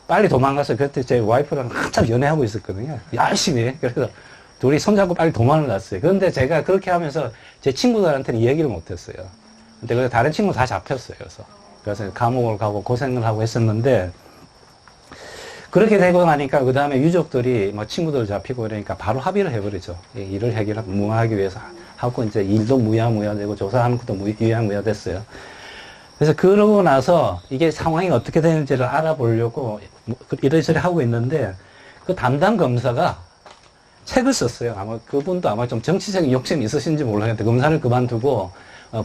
빨리 도망가서 그때 제 와이프랑 한참 연애하고 있었거든요. 열심히. 그래서 둘이 손잡고 빨리 도망을 갔어요. 그런데 제가 그렇게 하면서 제 친구들한테는 얘기를 못했어요. 근데 다른 친구 다 잡혔어요. 그래서 감옥을 가고 고생을 하고 했었는데 그렇게 되고 나니까 그 다음에 유족들이 뭐 친구들 잡히고 그러니까 바로 합의를 해버리죠. 일을 무마하기 위해서 하고 이제 일도 무야무야되고 조사하는 것도 무야무야됐어요. 그래서 그러고 나서 이게 상황이 어떻게 되는지를 알아보려고 이래저래 하고 있는데 그 담당 검사가 책을 썼어요. 아마 그분도 아마 좀 정치적인 욕심이 있으신지 모르겠는데 검사를 그만두고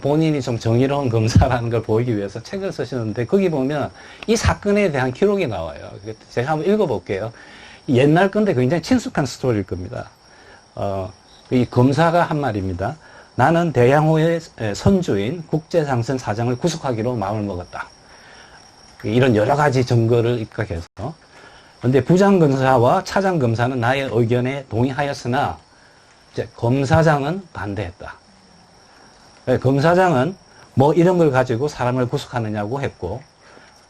본인이 좀 정의로운 검사라는 걸 보이기 위해서 책을 쓰시는데 거기 보면 이 사건에 대한 기록이 나와요. 제가 한번 읽어볼게요. 옛날 건데 굉장히 친숙한 스토리일 겁니다. 이 검사가 한 말입니다. 나는 대양호의 선주인 국제상선 사장을 구속하기로 마음을 먹었다. 이런 여러 가지 증거를 입각해서. 그런데 부장검사와 차장검사는 나의 의견에 동의하였으나 이제 검사장은 반대했다. 검사장은 뭐 이런 걸 가지고 사람을 구속하느냐고 했고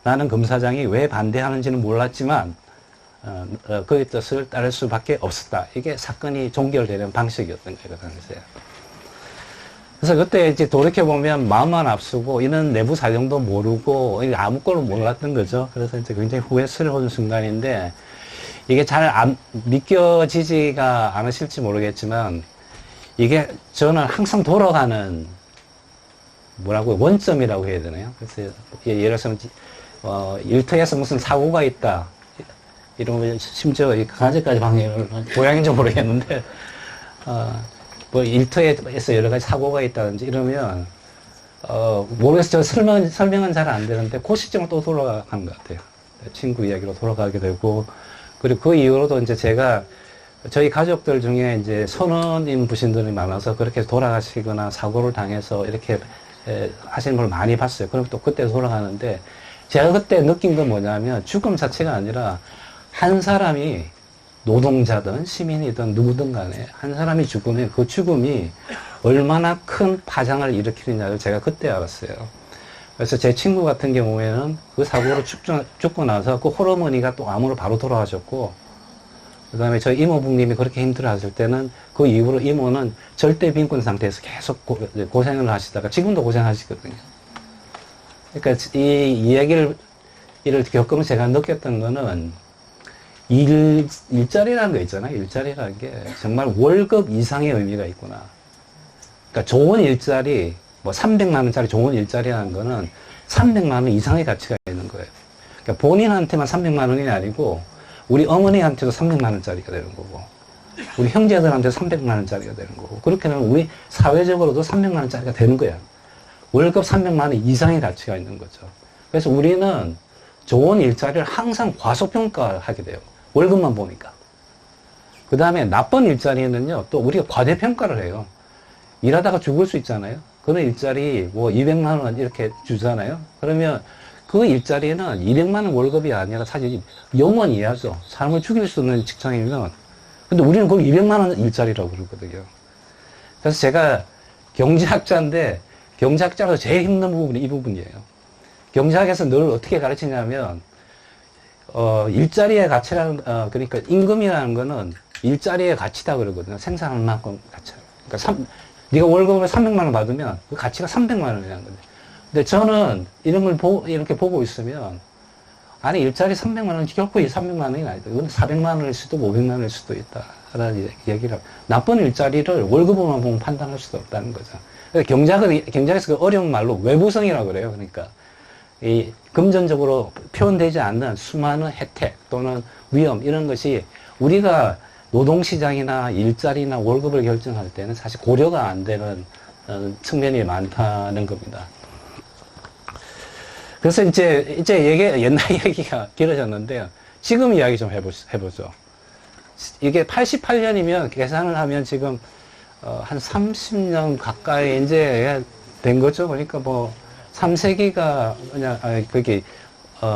나는 검사장이 왜 반대하는지는 몰랐지만 그의 뜻을 따를 수밖에 없었다. 이게 사건이 종결되는 방식이었던 거예요. 그 당시에. 그래서 그때 이제 돌이켜보면 마음만 앞서고 이런 내부 사정도 모르고 아무 꼴로 몰랐던 거죠. 그래서 이제 굉장히 후회스러운 순간인데 이게 잘 믿겨지지가 않으실지 모르겠지만 이게 저는 항상 돌아가는 원점이라고 해야 되나요? 그래서 예를 들어서 일터에서 무슨 사고가 있다. 이러면 심지어 강아지까지 방해를 고양인지 모르겠는데 뭐 일터에서 여러 가지 사고가 있다든지 이러면 모르겠어요. 설명은 잘 안 되는데 그 시점으로 또 돌아가는 것 같아요. 친구 이야기로 돌아가게 되고 그리고 그 이후로도 이제 제가 저희 가족들 중에 이제 선원인 부신들이 많아서 그렇게 돌아가시거나 사고를 당해서 이렇게 하시는 걸 많이 봤어요. 그럼 또 그때 돌아가는데 제가 그때 느낀 건 뭐냐면 죽음 자체가 아니라 한 사람이 노동자든 시민이든 누구든 간에 한 사람이 죽으면 그 죽음이 얼마나 큰 파장을 일으키느냐를 제가 그때 알았어요. 그래서 제 친구 같은 경우에는 그 사고로 죽고 나서 그 홀어머니가 또 암으로 바로 돌아가셨고, 그 다음에 저희 이모부님이 그렇게 힘들어 하실 때는 그 이후로 이모는 절대 빈곤 상태에서 계속 고생을 하시다가 지금도 고생하시거든요. 그러니까 이 이야기를 겪으면서 제가 느꼈던 거는 일자리라는 거 있잖아요. 일자리라는 게 정말 월급 이상의 의미가 있구나. 그러니까 좋은 일자리, 뭐 300만 원짜리 좋은 일자리라는 거는 300만 원 이상의 가치가 있는 거예요. 그러니까 본인한테만 300만 원이 아니고 우리 어머니한테도 300만 원짜리가 되는 거고 우리 형제들한테 300만 원짜리가 되는 거고 그렇게 되면 우리 사회적으로도 300만 원짜리가 되는 거야. 월급 300만 원 이상의 가치가 있는 거죠. 그래서 우리는 좋은 일자리를 항상 과소평가하게 돼요. 월급만 보니까. 그 다음에 나쁜 일자리는요, 또 우리가 과대평가를 해요. 일하다가 죽을 수 있잖아요. 그런 일자리 뭐 200만 원 이렇게 주잖아요. 그러면 그 일자리는 200만 원 월급이 아니라 사실 영원히 해야죠. 사람을 죽일 수 있는 직장이면. 근데 우리는 그걸 200만 원 일자리라고 그러거든요. 그래서 제가 경제학자인데 경제학자로서 제일 힘든 부분이 이 부분이에요. 경제학에서 늘 어떻게 가르치냐면 일자리의 가치라는 그러니까 임금이라는 거는 일자리의 가치다 그러거든요. 생산하는 만큼 가치. 그러니까 네가 월급을 300만 원 받으면 그 가치가 300만 원이라는 거죠. 근데 저는 이런 걸 이렇게 보고 있으면 아니 일자리 300만 원은 결코 300만 원이 아니다. 이건 400만 원일 수도 500만 원일 수도 있다라는 얘기를 하고 나쁜 일자리를 월급으로만 보면 판단할 수도 없다는 거죠. 경제학에서 그 어려운 말로 외부성이라고 그래요. 그러니까 이 금전적으로 표현되지 않는 수많은 혜택 또는 위험 이런 것이 우리가 노동시장이나 일자리나 월급을 결정할 때는 사실 고려가 안 되는 측면이 많다는 겁니다. 그래서 이제 옛날 얘기가 길어졌는데요. 지금 이야기 좀 해보죠. 이게 88년이면 계산을 하면 지금 한 30년 가까이 이제 된 거죠. 그러니까 뭐 3세기가 그냥 그게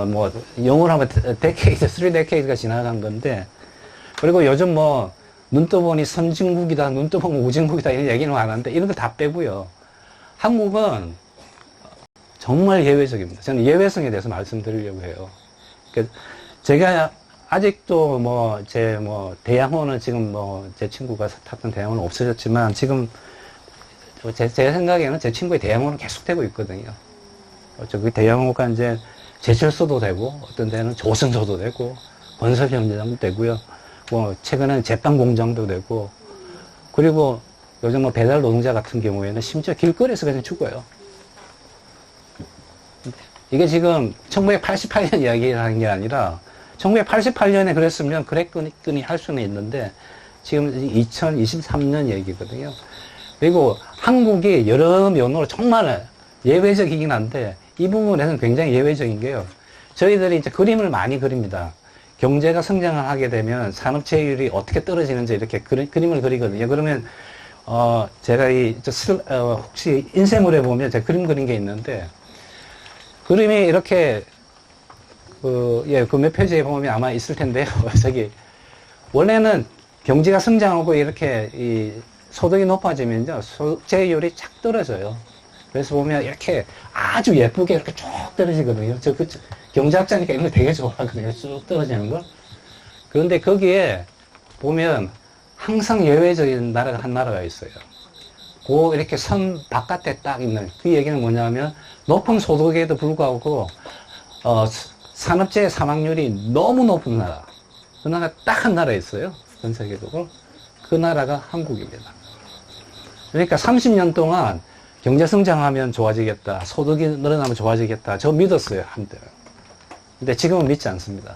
뭐 영어로 하면 데케이드, 3데케이드가 지나간 건데 그리고 요즘 뭐 눈 떠보니 선진국이다, 눈 떠보면 우진국이다 이런 얘기는 안 하는데 이런 거 다 빼고요. 한국은 정말 예외적입니다. 저는 예외성에 대해서 말씀드리려고 해요. 그러니까 제가 아직도 대양호는 지금 제 친구가 탔던 대양호는 없어졌지만 지금 제 생각에는 제 친구의 대양호는 계속되고 있거든요. 그 대양호가 이제 제철소도 되고 어떤 데는 조선소도 되고 건설현장도 되고요. 뭐 최근에는 제빵 공장도 되고 그리고 요즘 뭐 배달 노동자 같은 경우에는 심지어 길거리에서 그냥 죽어요. 이게 지금 1988년 이야기라는 게 아니라 1988년에 그랬으면 그랬거니 할 수는 있는데 지금 2023년 얘기거든요. 그리고 한국이 여러 면으로 정말 예외적이긴 한데 이 부분에서는 굉장히 예외적인 게요. 저희들이 이제 그림을 많이 그립니다. 경제가 성장을 하게 되면 산업체율이 어떻게 떨어지는지 이렇게 그림을 그리거든요. 그러면 제가 혹시 인쇄물에 보면 제가 그림 그린 게 있는데 그림이 이렇게 그 몇 페이지에 보면 아마 있을 텐데요. 저기 원래는 경제가 성장하고 이렇게 이 소득이 높아지면요 소득세율이 착 떨어져요. 그래서 보면 이렇게 아주 예쁘게 이렇게 쭉 떨어지거든요. 경제학자니까 이런 거 되게 좋아하거든요. 쭉 떨어지는 거. 그런데 거기에 보면 항상 예외적인 나라가 한 나라가 있어요. 이렇게 선 바깥에 딱 있는 그 얘기는 뭐냐면 높은 소득에도 불구하고 산업재해 사망률이 너무 높은 나라. 그 나라가 딱 한 나라 있어요. 전 세계적으로. 그 나라가 한국입니다. 그러니까 30년 동안 경제 성장하면 좋아지겠다. 소득이 늘어나면 좋아지겠다. 저 믿었어요, 한때. 근데 지금은 믿지 않습니다.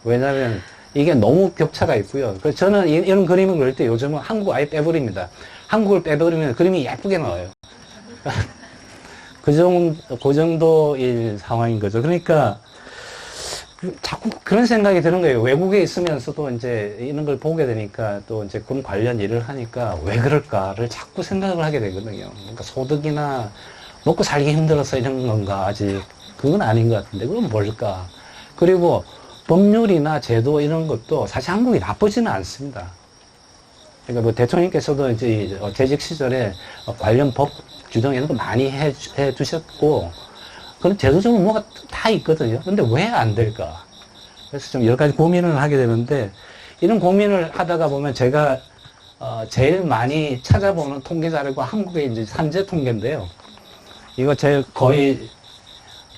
왜냐하면 이게 너무 격차가 있고요. 그래서 저는 이런 그림을 그릴 때 요즘은 한국 아예 빼버립니다. 한국을 빼버리면 그림이 예쁘게 나와요. 그 정도의 상황인 거죠. 그러니까 자꾸 그런 생각이 드는 거예요. 외국에 있으면서도 이제 이런 걸 보게 되니까 또 이제 군 관련 일을 하니까 왜 그럴까를 자꾸 생각을 하게 되거든요. 그러니까 소득이나 먹고 살기 힘들어서 이런 건가 아직 그건 아닌 것 같은데 그건 뭘까? 그리고 법률이나 제도 이런 것도 사실 한국이 나쁘지는 않습니다. 그러니까 뭐 대통령께서도 이제 재직 시절에 관련 법 규정 이런 거 많이 해 주셨고 그런 제도적으로 뭐가 다 있거든요. 근데 왜 안 될까? 그래서 좀 여러 가지 고민을 하게 되는데 이런 고민을 하다가 보면 제가 제일 많이 찾아보는 통계 자료가 한국의 이제 산재 통계인데요. 이거 제일 거의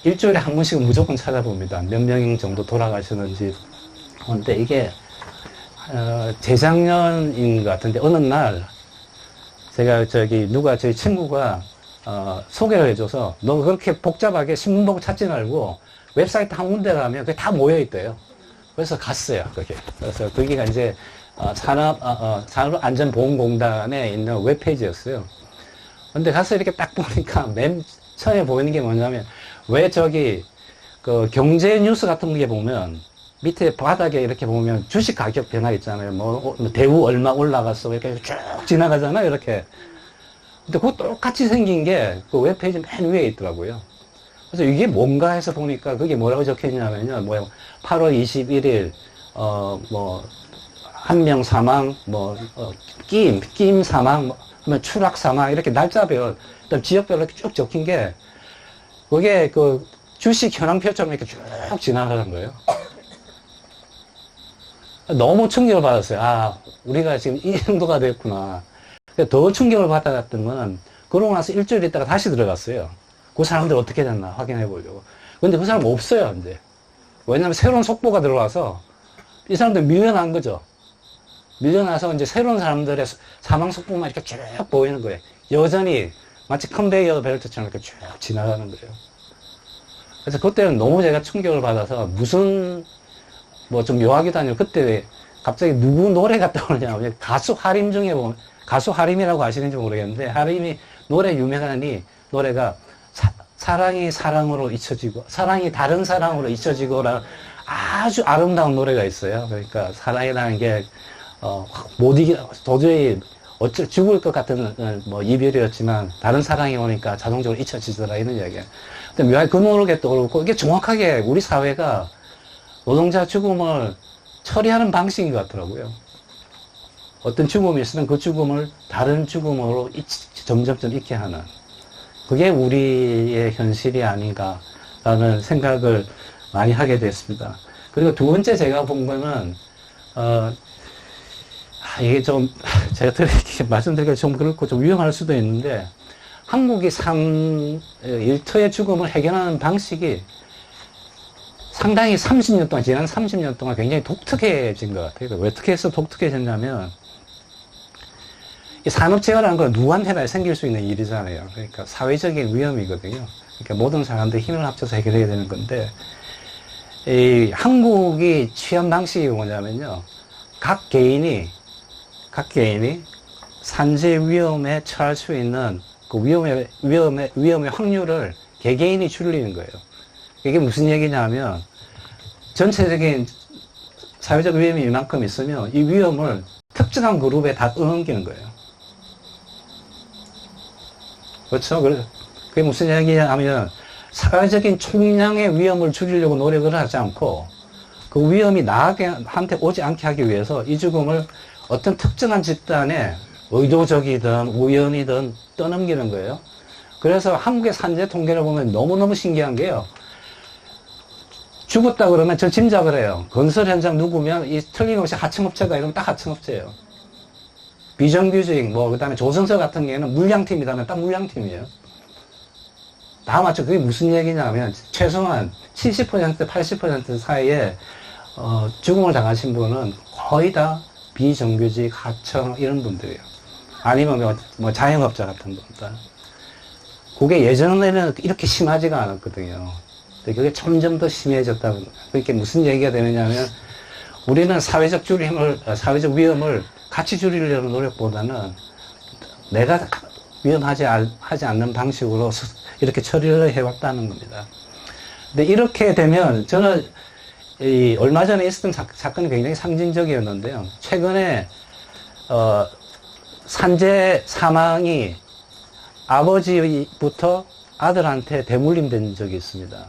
일주일에 한 번씩은 무조건 찾아봅니다. 몇 명 정도 돌아가셨는지. 근데 이게 재작년인 것 같은데 어느 날 제가 누가 저희 친구가 소개를 해줘서 너 그렇게 복잡하게 신문 보고 찾지 말고 웹사이트 한 군데 가면 그게 다 모여있대요. 그래서 갔어요. 그게. 그래서 거기가 이제 산업안전보험공단에 있는 웹페이지였어요. 근데 가서 이렇게 딱 보니까 맨 처음에 보이는 게 뭐냐면 왜 그 경제 뉴스 같은 게 보면 밑에 바닥에 이렇게 보면 주식 가격 변화 있잖아요. 뭐 대우 얼마 올라갔어 이렇게 쭉 지나가잖아요. 이렇게. 근데 그거 똑같이 생긴 게 그 웹페이지 맨 위에 있더라고요. 그래서 이게 뭔가 해서 보니까 그게 뭐라고 적혀 있냐면요. 8월 21일, 한 명 사망, 끼임 사망, 추락 사망, 이렇게 날짜별, 그다음 지역별로 이렇게 쭉 적힌 게, 그게 그 주식 현황표처럼 이렇게 쭉 지나가는 거예요. 너무 충격을 받았어요. 아, 우리가 지금 이 정도가 됐구나. 더 충격을 받았던 거는 그러고 나서 일주일 있다가 다시 들어갔어요. 그 사람들 어떻게 됐나 확인해 보려고. 근데 그 사람 없어요, 이제. 왜냐면 새로운 속보가 들어와서 이 사람들 밀려난 거죠. 밀려나서 이제 새로운 사람들의 사망 속보만 이렇게 쭉 보이는 거예요. 여전히 마치 컨베이어 벨트처럼 이렇게 쭉 지나가는 거예요. 그래서 그때는 너무 제가 충격을 받아서 무슨 좀 묘하기도 아니고 그때 갑자기 누구 노래가 떠오르냐면 가수 하림 중에 보면 가수 하림이라고 아시는지 모르겠는데 하림이 노래 유명하니 노래가 사랑이 사랑으로 잊혀지고 사랑이 다른 사랑으로 잊혀지고라는 아주 아름다운 노래가 있어요. 그러니까 사랑이라는 게 못 이기 도저히 죽을 것 같은 이별이었지만 다른 사랑이 오니까 자동적으로 잊혀지더라 이런 이야기예요. 근데 묘하게 그 노래가 떠오르고 이게 정확하게 우리 사회가 노동자 죽음을 처리하는 방식인 것 같더라고요. 어떤 죽음이 있으면 그 죽음을 다른 죽음으로 점점점 잊게 하는 그게 우리의 현실이 아닌가라는 생각을 많이 하게 됐습니다. 그리고 두 번째 제가 본 거는 이게 좀 제가 말씀드리기가 좀 그렇고 좀 위험할 수도 있는데 한국이 일터의 죽음을 해결하는 방식이 상당히 지난 30년 동안 굉장히 독특해진 것 같아요. 어떻게 해서 독특해졌냐면, 이 산업재해라는 건 누구한테나 생길 수 있는 일이잖아요. 그러니까 사회적인 위험이거든요. 그러니까 모든 사람들이 힘을 합쳐서 해결해야 되는 건데, 이 한국이 취한 방식이 뭐냐면요. 각 개인이 산재 위험에 처할 수 있는 그 위험의 확률을 개개인이 줄이는 거예요. 이게 무슨 얘기냐면 전체적인 사회적 위험이 이만큼 있으면 이 위험을 특정한 그룹에 다 떠넘기는 거예요. 그렇죠? 그게 무슨 얘기냐면 사회적인 총량의 위험을 줄이려고 노력을 하지 않고 그 위험이 나한테 오지 않게 하기 위해서 이 죽음을 어떤 특정한 집단에 의도적이든 우연이든 떠넘기는 거예요. 그래서 한국의 산재 통계를 보면 너무너무 신기한 게요. 죽었다 그러면 저 짐작을 해요. 건설 현장 누구면 이 틀림없이 하청업체가 이러면 딱 하청업체예요. 비정규직 그 다음에 조선소 같은 경우에는 물량팀이라면 딱 물량팀이에요. 다 맞죠. 그게 무슨 얘기냐면 최소한 70% 80% 사이에 죽음을 당하신 분은 거의 다 비정규직 하청 이런 분들이에요. 아니면 자영업자 같은 분들. 그게 예전에는 이렇게 심하지가 않았거든요. 근데 그게 점점 더 심해졌다고. 그게 무슨 얘기가 되느냐면, 우리는 사회적 위험을 같이 줄이려는 노력보다는 내가 위험하지 않는 방식으로 이렇게 처리를 해왔다는 겁니다. 근데 이렇게 되면 저는 얼마 전에 있었던 사건이 굉장히 상징적이었는데요. 최근에, 산재 사망이 아버지부터 아들한테 대물림된 적이 있습니다.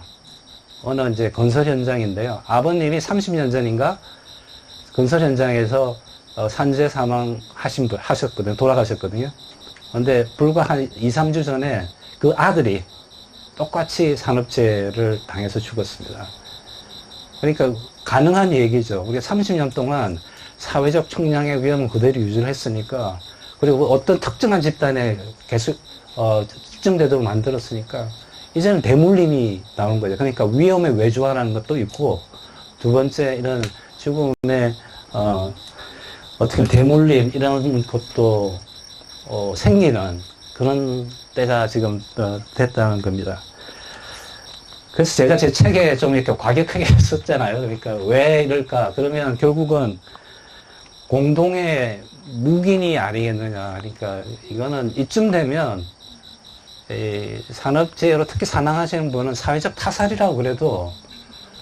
어느 이제 건설 현장인데요. 아버님이 30년 전인가 건설 현장에서 산재 하셨거든요. 돌아가셨거든요. 근데 불과 한 2, 3주 전에 그 아들이 똑같이 산업재해를 당해서 죽었습니다. 그러니까 가능한 얘기죠. 우리가 30년 동안 사회적 총량의 위험을 그대로 유지를 했으니까, 그리고 어떤 특정한 집단에 계속 집중되도록 만들었으니까 이제는 대물림이 나오는 거죠. 그러니까 위험의 외주화라는 것도 있고, 두 번째 이런 죽음의 어떻게 대물림 이런 것도 생기는 그런 때가 지금 됐다는 겁니다. 그래서 제가 제 책에 좀 이렇게 과격하게 썼잖아요. 그러니까 왜 이럴까? 그러면 결국은 공동의 묵인이 아니겠느냐. 그러니까 이거는 이쯤 되면 산업재해로 특히 사망하시는 분은 사회적 타살이라고 그래도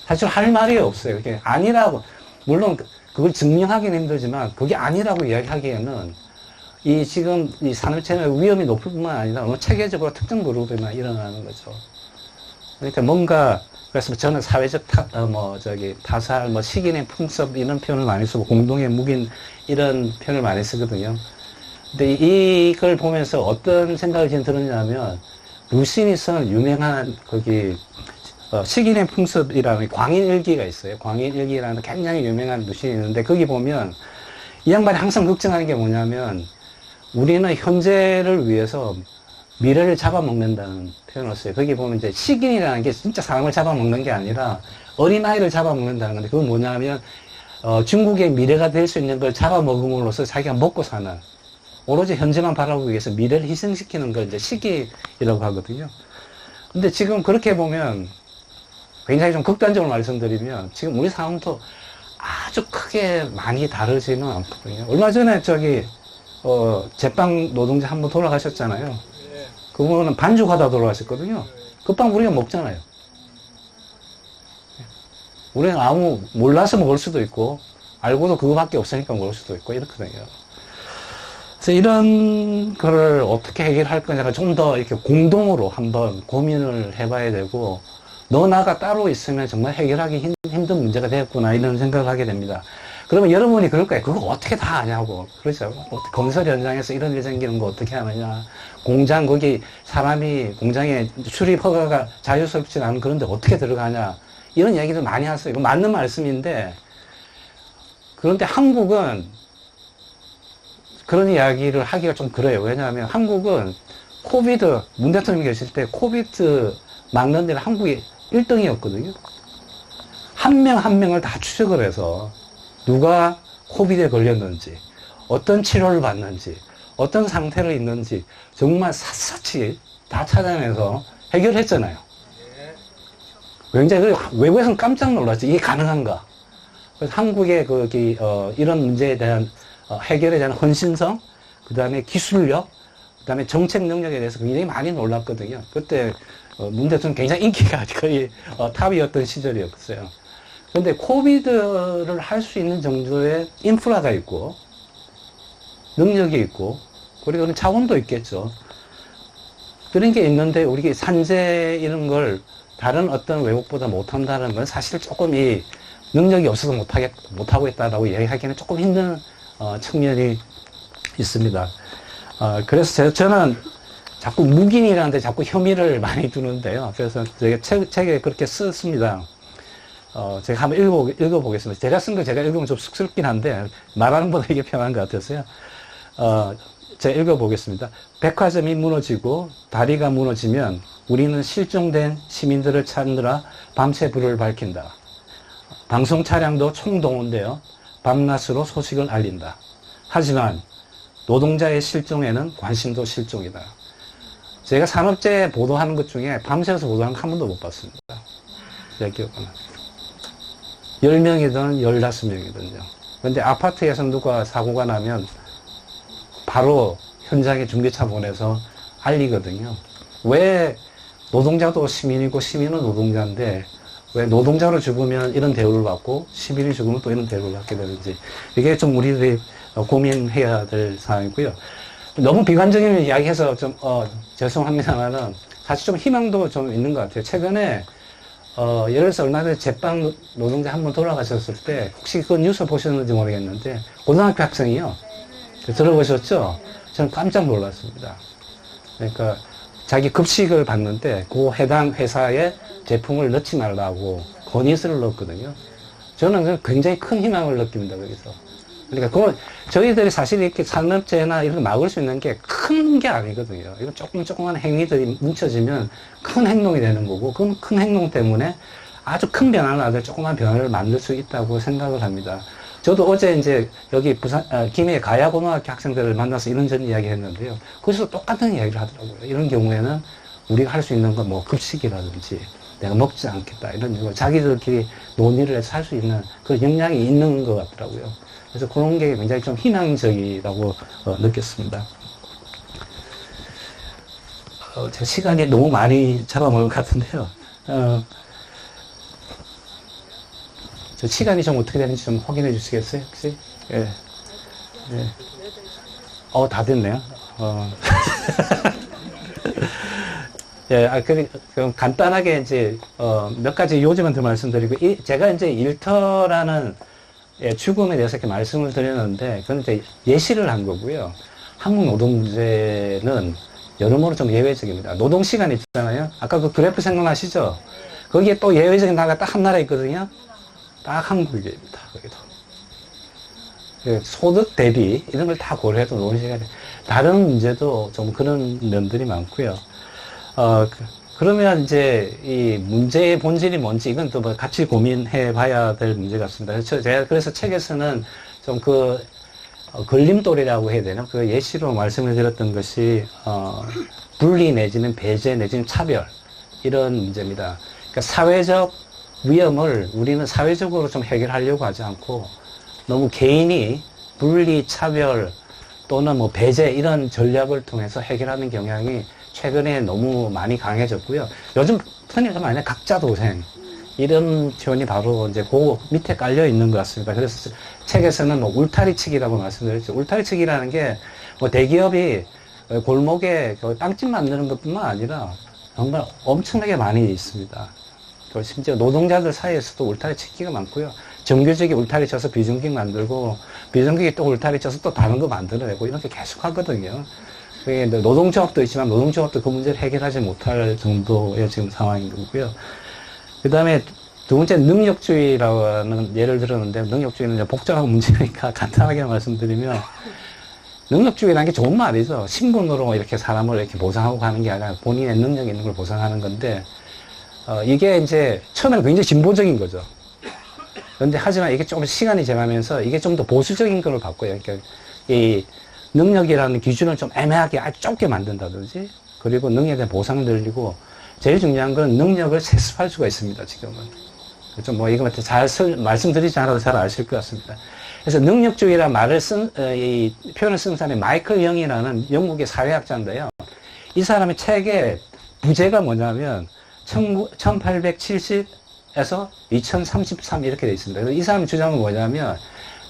사실 할 말이 없어요. 그게 아니라고, 물론 그걸 증명하기는 힘들지만 그게 아니라고 이야기하기에는 지금 이 산업재해의 위험이 높을 뿐만 아니라 너무 체계적으로 특정 그룹에만 일어나는 거죠. 그러니까 뭔가, 그래서 저는 사회적 타살, 식인의 풍습 이런 표현을 많이 쓰고 공동의 묵인 이런 표현을 많이 쓰거든요. 근데 이걸 보면서 어떤 생각이 지금 들었냐면, 루신이 쓴 유명한 식인의 풍습이라는 광인일기가 있어요. 광인일기라는 굉장히 유명한 루신이 있는데, 거기 보면 이 양반이 항상 걱정하는 게 뭐냐면, 우리는 현재를 위해서 미래를 잡아먹는다는 표현을 써요. 거기 보면 이제 식인이라는 게 진짜 사람을 잡아먹는 게 아니라 어린아이를 잡아먹는다는 건데, 그건 뭐냐면 중국의 미래가 될 수 있는 걸 잡아먹음으로써 자기가 먹고 사는, 오로지 현재만 바라보기 위해서 미래를 희생시키는 걸 이제 시기라고 하거든요. 근데 지금 그렇게 보면 굉장히 좀 극단적으로 말씀드리면 지금 우리 상황도 아주 크게 많이 다르지는 않거든요. 얼마 전에 제빵 노동자 한 분 돌아가셨잖아요. 그분은 반죽하다 돌아가셨거든요. 그 빵 우리가 먹잖아요. 우리는 몰라서 먹을 수도 있고, 알고도 그거밖에 없으니까 먹을 수도 있고, 이렇거든요. 그래서 이런 거를 어떻게 해결할 거냐가 좀 더 이렇게 공동으로 한번 고민을 해봐야 되고, 너 나가 따로 있으면 정말 해결하기 힘든 문제가 되었구나, 이런 생각을 하게 됩니다. 그러면 여러분이 그럴 거예요. 그거 어떻게 다 아냐고. 그렇죠. 건설 현장에서 이런 일 생기는 거 어떻게 하느냐. 공장, 거기 사람이 공장에 출입 허가가 자유스럽지 않은 그런데 어떻게 들어가냐. 이런 얘기도 많이 하세요. 이거 맞는 말씀인데, 그런데 한국은 그런 이야기를 하기가 좀 그래요. 왜냐하면 한국은 문 대통령이 계실 때 코비드 막는 데는 한국이 1등이었거든요. 한 명 한 명을 다 추적을 해서 누가 코비드에 걸렸는지, 어떤 치료를 받는지, 어떤 상태로 있는지 정말 샅샅이 다 찾아내서 해결했잖아요. 굉장히 외국에서는 깜짝 놀랐죠. 이게 가능한가? 그래서 한국의 이런 문제에 대한 해결에 대한 헌신성, 그 다음에 기술력, 그 다음에 정책 능력에 대해서 굉장히 많이 놀랐거든요. 그때 문 대통령 굉장히 인기가 거의 탑이었던 시절이었어요. 그런데 코비드를 할 수 있는 정도의 인프라가 있고, 능력이 있고, 그리고 자원도 있겠죠. 그런 게 있는데, 우리 산재 이런 걸 다른 어떤 외국보다 못한다는 건 사실 조금 이 능력이 없어서 못하고 있다라고 이야기하기는 조금 힘든 측면이 있습니다. 그래서 저는 자꾸 묵인이라는데 자꾸 혐의를 많이 두는데요. 그래서 제가 책에 그렇게 썼습니다. 제가 한번 읽어보겠습니다. 제가 쓴 거 제가 읽으면 좀 쑥스럽긴 한데, 말하는 것보다 이게 편한 것 같았어요. 제가 읽어보겠습니다. 백화점이 무너지고 다리가 무너지면 우리는 실종된 시민들을 찾느라 밤새 불을 밝힌다. 방송 차량도 총동원되어 밤낮으로 소식을 알린다. 하지만 노동자의 실종에는 관심도 실종이다. 제가 산업재해 보도하는 것 중에 밤새서 보도하는 거 한 번도 못 봤습니다. 제가 기억하는 10명이든 15명이든요. 그런데 아파트에서 누가 사고가 나면 바로 현장에 중대차 보내서 알리거든요. 왜 노동자도 시민이고 시민은 노동자인데 왜 노동자로 죽으면 이런 대우를 받고 시민이 죽으면 또 이런 대우를 받게 되는지 이게 좀 우리들이 고민해야 될 사항이고요. 너무 비관적인 이야기해서 좀 죄송합니다만은 사실 좀 희망도 좀 있는 것 같아요. 최근에 예를 들어서 얼마 전에 제빵 노동자 한 분 돌아가셨을 때 혹시 그 뉴스 보셨는지 모르겠는데 고등학교 학생이요. 들어보셨죠? 저는 깜짝 놀랐습니다. 그러니까 자기 급식을 받는데 그 해당 회사에 제품을 넣지 말라고 건의서를 넣었거든요. 저는 굉장히 큰 희망을 느낍니다, 거기서. 그러니까 그건 저희들이 사실 이렇게 산업재해나 이런 거 막을 수 있는 게 큰 게 아니거든요. 이거 조금한 행위들이 뭉쳐지면 큰 행동이 되는 거고, 그 큰 행동 때문에 아주 큰 변화는 아주 조그만 변화를 만들 수 있다고 생각을 합니다. 저도 어제 이제 여기 김해 가야고등학교 학생들을 만나서 이런저런 이야기 했는데요. 거기서 똑같은 이야기를 하더라고요. 이런 경우에는 우리가 할 수 있는 건 뭐 급식이라든지 내가 먹지 않겠다 이런 식으로 자기들끼리 논의를 해서 할 수 있는 그 역량이 있는 것 같더라고요. 그래서 그런 게 굉장히 좀 희망적이라고 느꼈습니다. 제 시간이 너무 많이 잡아먹은 것 같은데요. 저 시간이 좀 어떻게 되는지 좀 확인해 주시겠어요, 혹시? 예. 예. 다 됐네요. 예, 그럼 간단하게 이제, 몇 가지 요지만 더 말씀드리고, 제가 이제 일터라는 죽음에 대해서 이렇게 말씀을 드렸는데, 그건 이제 예시를 한 거고요. 한국 노동 문제는 여러모로 좀 예외적입니다. 노동 시간 있잖아요. 아까 그 그래프 생각나시죠? 거기에 또 예외적인 나라가 딱 한 나라 있거든요. 딱 한국입니다. 거기도. 소득 대비 이런 걸 다 고려해도 노동 시간이 다른 문제도 좀 그런 면들이 많고요. 그러면 이제 이 문제의 본질이 뭔지 이건 또 뭐 같이 고민해 봐야 될 문제 같습니다. 제가 그래서 책에서는 좀 걸림돌이라고 해야 되나? 그 예시로 말씀을 드렸던 것이, 분리 내지는 배제 내지는 차별. 이런 문제입니다. 그러니까 사회적 위험을 우리는 사회적으로 좀 해결하려고 하지 않고 너무 개인이 분리, 차별 또는 뭐 배제 이런 전략을 통해서 해결하는 경향이 최근에 너무 많이 강해졌고요. 요즘 흔히 말하면 각자 도생 이런 표현이 바로 이제 그 밑에 깔려 있는 것 같습니다. 그래서 책에서는 뭐 울타리치기라고 말씀드렸죠. 울타리치기라는 게 뭐 대기업이 골목에 빵집 만드는 것뿐만 아니라 정말 엄청나게 많이 있습니다. 또 심지어 노동자들 사이에서도 울타리 치기가 많고요. 정규직이 울타리 쳐서 비정규직 만들고 비정규직이 또 울타리 쳐서 또 다른 거 만들어내고 이렇게 계속 하거든요. 그게 노동조합도 있지만 노동조합도 그 문제를 해결하지 못할 정도의 지금 상황인 거고요. 그 다음에 두 번째 능력주의라는 예를 들었는데 능력주의는 이제 복잡한 문제니까 간단하게 말씀드리면 능력주의라는 게 좋은 말이죠. 신분으로 이렇게 사람을 이렇게 보상하고 가는 게 아니라 본인의 능력이 있는 걸 보상하는 건데 이게 이제 처음에는 굉장히 진보적인 거죠. 그런데 하지만 이게 조금 시간이 지나면서 이게 좀 더 보수적인 걸 바꿔요. 그러니까 이 능력이라는 기준을 좀 애매하게 아주 좁게 만든다든지 그리고 능력에 대한 보상을 늘리고 제일 중요한 건 능력을 세습할 수가 있습니다. 지금은. 좀 뭐 이거 잘 말씀드리지 않아도 잘 아실 것 같습니다. 그래서 능력주의라는 말을 이 표현을 쓴 사람이 마이클 영이라는 영국의 사회학자인데요. 이 사람의 책의 부제가 뭐냐면 1870에서 2033 이렇게 되어 있습니다. 그래서 이 사람의 주장은 뭐냐면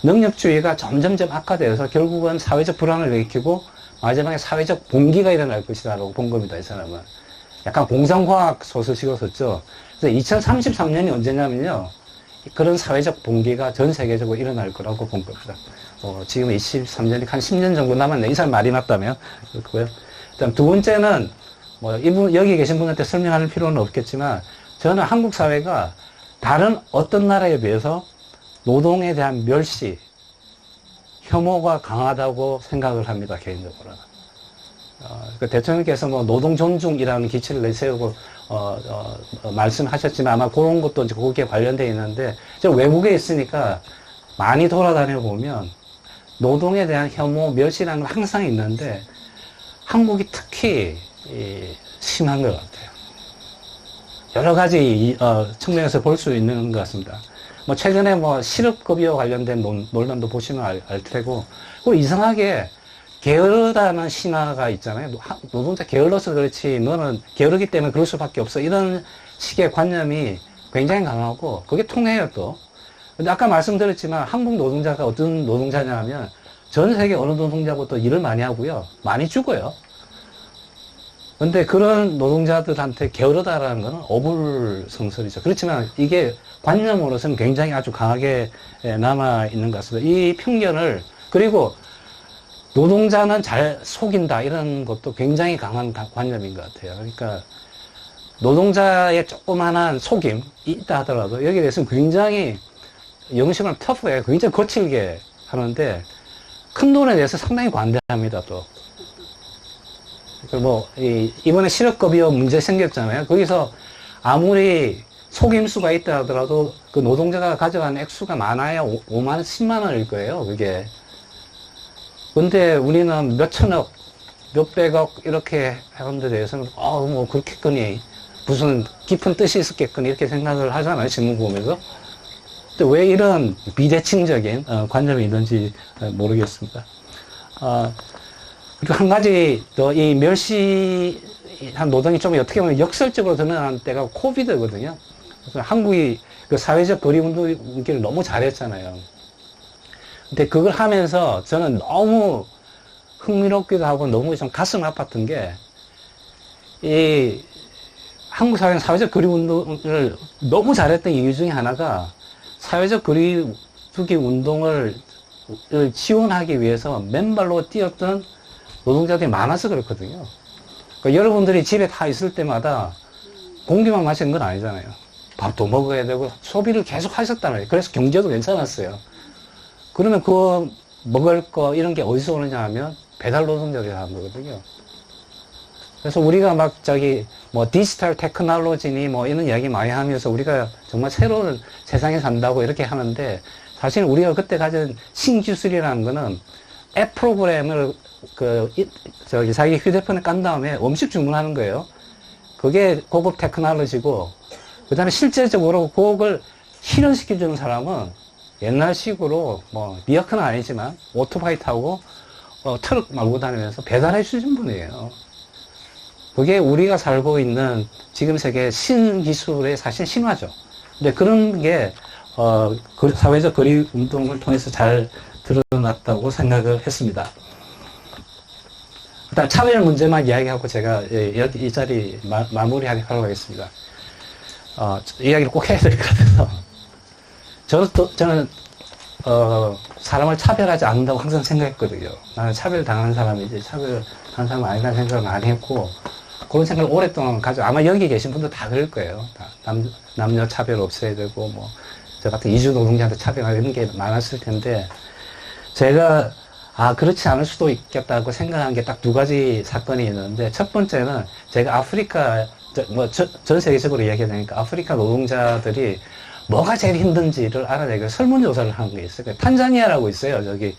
능력주의가 점점점 악화되어서 결국은 사회적 불안을 일으키고 마지막에 사회적 봉기가 일어날 것이다라고 본 겁니다. 이 사람은. 약간 공상과학 소설식으로 썼죠. 그래서 2033년이 언제냐면요. 그런 사회적 봉기가 전 세계적으로 일어날 거라고 본 겁니다. 지금 23년이 한 10년 정도 남았네. 이 사람 말이 맞다면. 그렇고요. 그다음 두 번째는 뭐 이분 여기 계신 분한테 설명할 필요는 없겠지만 저는 한국 사회가 다른 어떤 나라에 비해서 노동에 대한 멸시, 혐오가 강하다고 생각을 합니다. 개인적으로는. 대통령께서 뭐 노동 존중이라는 기치를 내세우고 말씀하셨지만 아마 그런 것도 이제 거기에 관련되어 있는데 저 외국에 있으니까 많이 돌아다녀 보면 노동에 대한 혐오, 멸시라는 건 항상 있는데 한국이 특히 심한 것 같아요. 여러 가지 측면에서 볼 수 있는 것 같습니다. 뭐 최근에 뭐 실업급여와 관련된 논란도 보시면 알 테고, 그 이상하게 게으르다는 신화가 있잖아요. 노동자 게을러서 그렇지 너는 게으르기 때문에 그럴 수밖에 없어. 이런 식의 관념이 굉장히 강하고 그게 통해요 또. 근데 아까 말씀드렸지만 한국 노동자가 어떤 노동자냐 하면 전 세계 어느 노동자보다 일을 많이 하고요. 많이 죽어요. 근데 그런 노동자들한테 게으르다라는 것은 어불성설이죠. 그렇지만 이게 관념으로서는 굉장히 아주 강하게 남아있는 것 같습니다. 이 편견을, 그리고 노동자는 잘 속인다 이런 것도 굉장히 강한 관념인 것 같아요. 그러니까 노동자의 조그만한 속임이 있다 하더라도 여기에 대해서는 굉장히 영심을 터프해 굉장히 거칠게 하는데 큰 돈에 대해서 상당히 관대합니다 또. 뭐 이번에 실업급여 문제 생겼잖아요. 거기서 아무리 속임수가 있다 하더라도 그 노동자가 가져간 액수가 많아야 5만 10만 원일 거예요 그게. 근데 우리는 몇 천억 몇백억 이렇게 하는 데 대해서는 뭐 그렇겠거니 무슨 깊은 뜻이 있었겠거니 이렇게 생각을 하잖아요 신문 보면서. 근데 왜 이런 비대칭적인 관념이 있는지 모르겠습니다. 그리고 한 가지 더 이 멸시한 노동이 좀 어떻게 보면 역설적으로 드러난 때가 코비드거든요. 그래서 한국이 그 사회적 거리운동을 너무 잘했잖아요. 근데 그걸 하면서 저는 너무 흥미롭기도 하고 너무 좀 가슴 아팠던 게, 이 한국 사회는 사회적 거리운동을 너무 잘했던 이유 중에 하나가 사회적 거리두기 운동을 지원하기 위해서 맨발로 뛰었던 노동자들이 많아서 그렇거든요. 그러니까 여러분들이 집에 다 있을 때마다 공기만 마시는 건 아니잖아요. 밥도 먹어야 되고 소비를 계속 하셨다는 거예요. 그래서 경제도 괜찮았어요. 그러면 그 먹을 거 이런 게 어디서 오느냐 하면 배달 노동자들이 하는 거거든요. 그래서 우리가 막 뭐 디지털 테크놀로지니 뭐 이런 이야기 많이 하면서 우리가 정말 새로운 세상에 산다고 이렇게 하는데, 사실 우리가 그때 가진 신기술이라는 거는 앱 프로그램을 자기 휴대폰에 깐 다음에 음식 주문하는 거예요. 그게 고급 테크놀로지고, 그 다음에 실제적으로 그걸 실현시켜주는 사람은 옛날식으로 뭐 리어크는 아니지만 오토바이 타고 트럭 몰고 다니면서 배달해 주신 분이에요. 그게 우리가 살고 있는 지금 세계 신기술의 사실 신화죠. 근데 그런 게 사회적 거리 운동을 통해서 잘 드러났다고 생각을 했습니다. 일단 차별 문제만 이야기하고 제가 이 자리 마무리하도록 하겠습니다. 이야기를 꼭 해야 될 것 같아서. 저는 사람을 차별하지 않는다고 항상 생각했거든요. 나는 차별당하는 사람이지 차별당하는 사람 아니라는 생각을 많이 했고, 그런 생각을 오랫동안 가지고, 아마 여기 계신 분들 다 그럴 거예요. 남녀 차별 없애야 되고, 뭐, 저 같은 이주 노동자한테 차별하고 이런 게 많았을 텐데, 제가, 그렇지 않을 수도 있겠다고 생각한 게 딱 두 가지 사건이 있는데, 첫 번째는 제가 아프리카, 전 세계적으로 이야기하니까 아프리카 노동자들이 뭐가 제일 힘든지를 알아내기 위해서 설문조사를 하는 게 있어요. 탄자니아라고 있어요. 저기,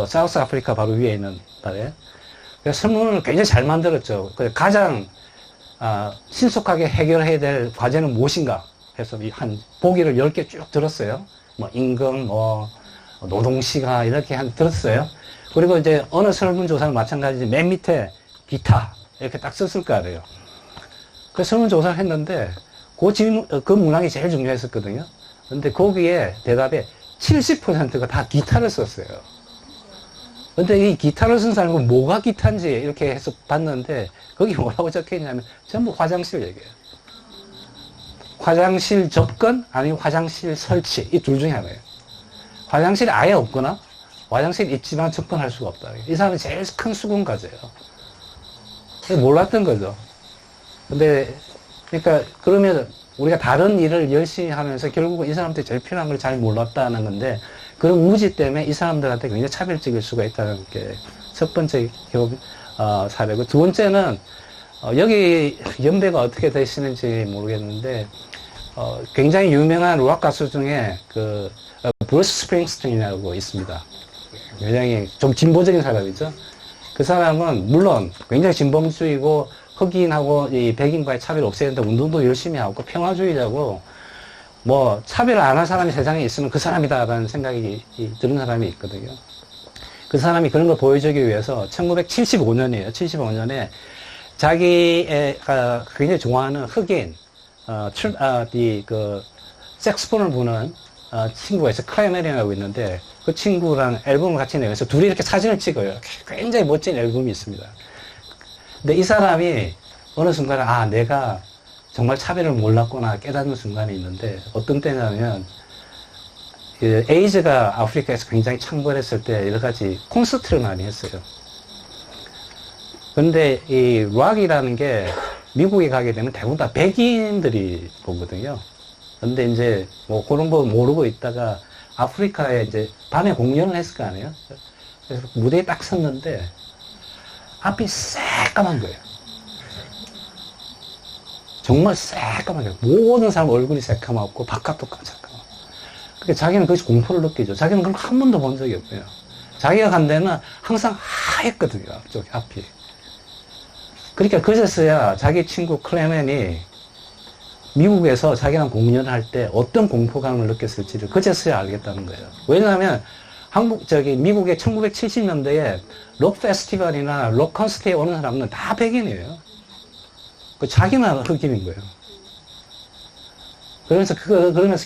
사우스 아프리카 바로 위에 있는 나라에. 그래서 설문을 굉장히 잘 만들었죠. 가장, 신속하게 해결해야 될 과제는 무엇인가 해서 보기를 10개 쭉 들었어요. 뭐, 임금, 노동시간, 이렇게 들었어요. 그리고 이제 어느 설문조사는 마찬가지지 맨 밑에 기타, 이렇게 딱 썼을 거 아니에요. 그 설문조사를 했는데, 그 문항이 제일 중요했었거든요. 근데 거기에 대답에 70%가 다 기타를 썼어요. 근데 이 기타를 쓴 사람은 뭐가 기타인지 이렇게 해서 봤는데, 거기 뭐라고 적혀 있냐면 전부 화장실 얘기예요. 화장실 접근 아니면 화장실 설치, 이 둘 중에 하나예요. 화장실이 아예 없거나 화장실 있지만 접근할 수가 없다. 이 사람이 제일 큰 수군가제예요. 몰랐던 거죠. 근데 그러니까 그러면 우리가 다른 일을 열심히 하면서 결국은 이 사람들이 제일 필요한 걸 잘 몰랐다는 건데, 그런 무지 때문에 이 사람들한테 굉장히 차별적일 수가 있다는 게 첫 번째 사례고, 두 번째는 여기 연배가 어떻게 되시는지 모르겠는데, 굉장히 유명한 락 가수 중에 브루스 스프링스틴이라고 있습니다. 굉장히 좀 진보적인 사람이죠. 그 사람은 물론 굉장히 진보주의고 흑인하고 이 백인과의 차별을 없애야 된다 운동도 열심히 하고 평화주의자고, 뭐 차별을 안 한 사람이 세상에 있으면 그 사람이다라는 생각이 드는 사람이 있거든요. 그 사람이 그런 걸 보여주기 위해서 1975년이에요. 75년에 자기가 굉장히 좋아하는 흑인 색스폰을 부는 친구가 있어요. 클라이메리라고 있는데 그 친구랑 앨범을 같이 내면서 둘이 이렇게 사진을 찍어요. 굉장히 멋진 앨범이 있습니다. 근데 이 사람이 어느 순간에 내가 정말 차별을 몰랐구나 깨닫는 순간이 있는데 어떤 때냐면 에이즈가 아프리카에서 굉장히 창궐했을 때 여러 가지 콘서트를 많이 했어요. 그런데 이 락이라는 게 미국에 가게 되면 대부분 다 백인들이 보거든요. 근데 이제 뭐 그런 거 모르고 있다가 아프리카에 이제 밤에 공연을 했을 거 아니에요? 그래서 무대에 딱 섰는데 앞이 새까만 거예요. 정말 새까만 거예요. 모든 사람 얼굴이 새까맣고 바깥도 깜짝깜짝. 그러니까 자기는 그것이 공포를 느끼죠. 자기는 그걸 한 번도 본 적이 없어요. 자기가 간 데는 항상 하얗거든요. 앞쪽이 앞이. 그러니까 그제서야 자기 친구 클레멘이 미국에서 자기랑 공연을 할 때 어떤 공포감을 느꼈을지를 그제서야 알겠다는 거예요. 왜냐하면 미국의 1970년대에 록 페스티벌이나 록 콘서트에 오는 사람은 다 백인이에요. 자기만 흑인인 거예요. 그러면서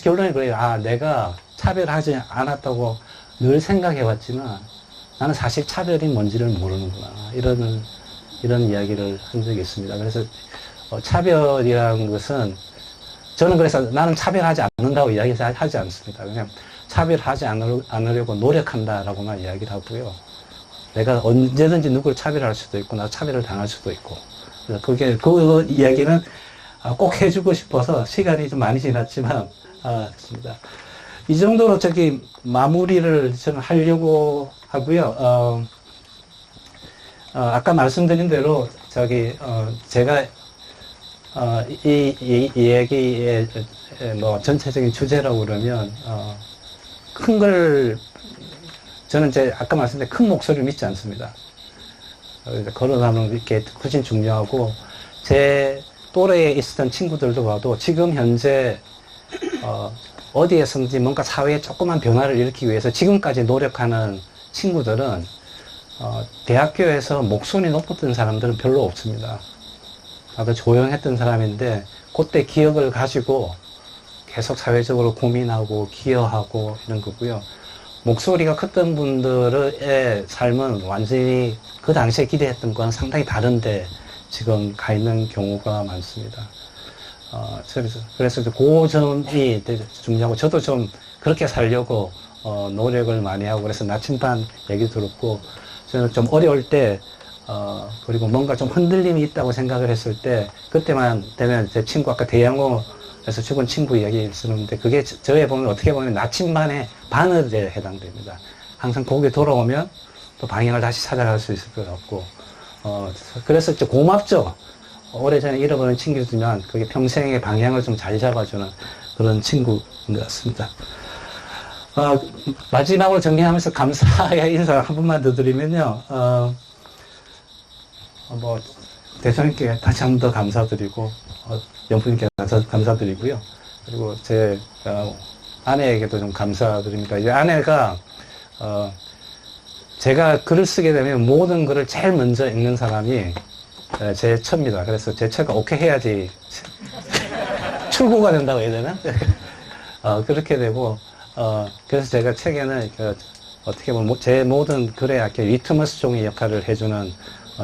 결론이 그래요. 내가 차별하지 않았다고 늘 생각해왔지만 나는 사실 차별이 뭔지를 모르는구나. 이런 이야기를 한 적이 있습니다. 그래서 차별이라는 것은 저는 그래서 나는 차별하지 않는다고 이야기하지 않습니다. 그냥 차별하지 않으려고 노력한다라고만 이야기를 하고요. 내가 언제든지 누구를 차별할 수도 있고, 나도 차별을 당할 수도 있고. 그래서 그 이야기는 꼭 해주고 싶어서 시간이 좀 많이 지났지만, 했습니다. 이 정도로 마무리를 저는 하려고 하고요. 아까 말씀드린 대로, 제가, 이 얘기의 뭐 전체적인 주제라고 그러면, 저는 아까 말씀드린 큰 목소리를 믿지 않습니다. 걸어가면 이렇게 훨씬 중요하고, 제 또래에 있었던 친구들도 봐도 지금 현재, 어디에서든지 뭔가 사회에 조그만 변화를 일으키기 위해서 지금까지 노력하는 친구들은, 대학교에서 목소리 높았던 사람들은 별로 없습니다. 다들 조용했던 사람인데, 그때 기억을 가지고 계속 사회적으로 고민하고 기여하고 이런 거고요. 목소리가 컸던 분들의 삶은 완전히 그 당시에 기대했던 건 상당히 다른데 지금 가 있는 경우가 많습니다. 그래서 그 점이 되게 중요하고, 저도 좀 그렇게 살려고 노력을 많이 하고, 그래서 나침반 얘기 들었고, 저는 좀 어려울 때, 그리고 뭔가 좀 흔들림이 있다고 생각을 했을 때, 그때만 되면 제 친구, 아까 대양호에서 죽은 친구 이야기 쓰는데, 그게 저에 보면 어떻게 보면 나침반의 바늘에 해당됩니다. 항상 거기에 돌아오면 또 방향을 다시 찾아갈 수 있을 것 같고, 그래서 좀 고맙죠. 오래전에 잃어버린 친구들이면 그게 평생의 방향을 좀 잘 잡아주는 그런 친구인 것 같습니다. 마지막으로 정리하면서 감사의 인사 한 번만 더 드리면요. 대통령께 다시 한 번 더 감사드리고, 연부님께 감사드리고요. 그리고 제, 아내에게도 좀 감사드립니다. 이제 아내가, 제가 글을 쓰게 되면 모든 글을 제일 먼저 읽는 사람이 제 처입니다. 그래서 제 처가 오케이 해야지 출고가 된다고 해야 되나? 그렇게 되고, 그래서 제가 책에는 어떻게 보면 제 모든 글에 이렇게 리트머스 종이 역할을 해주는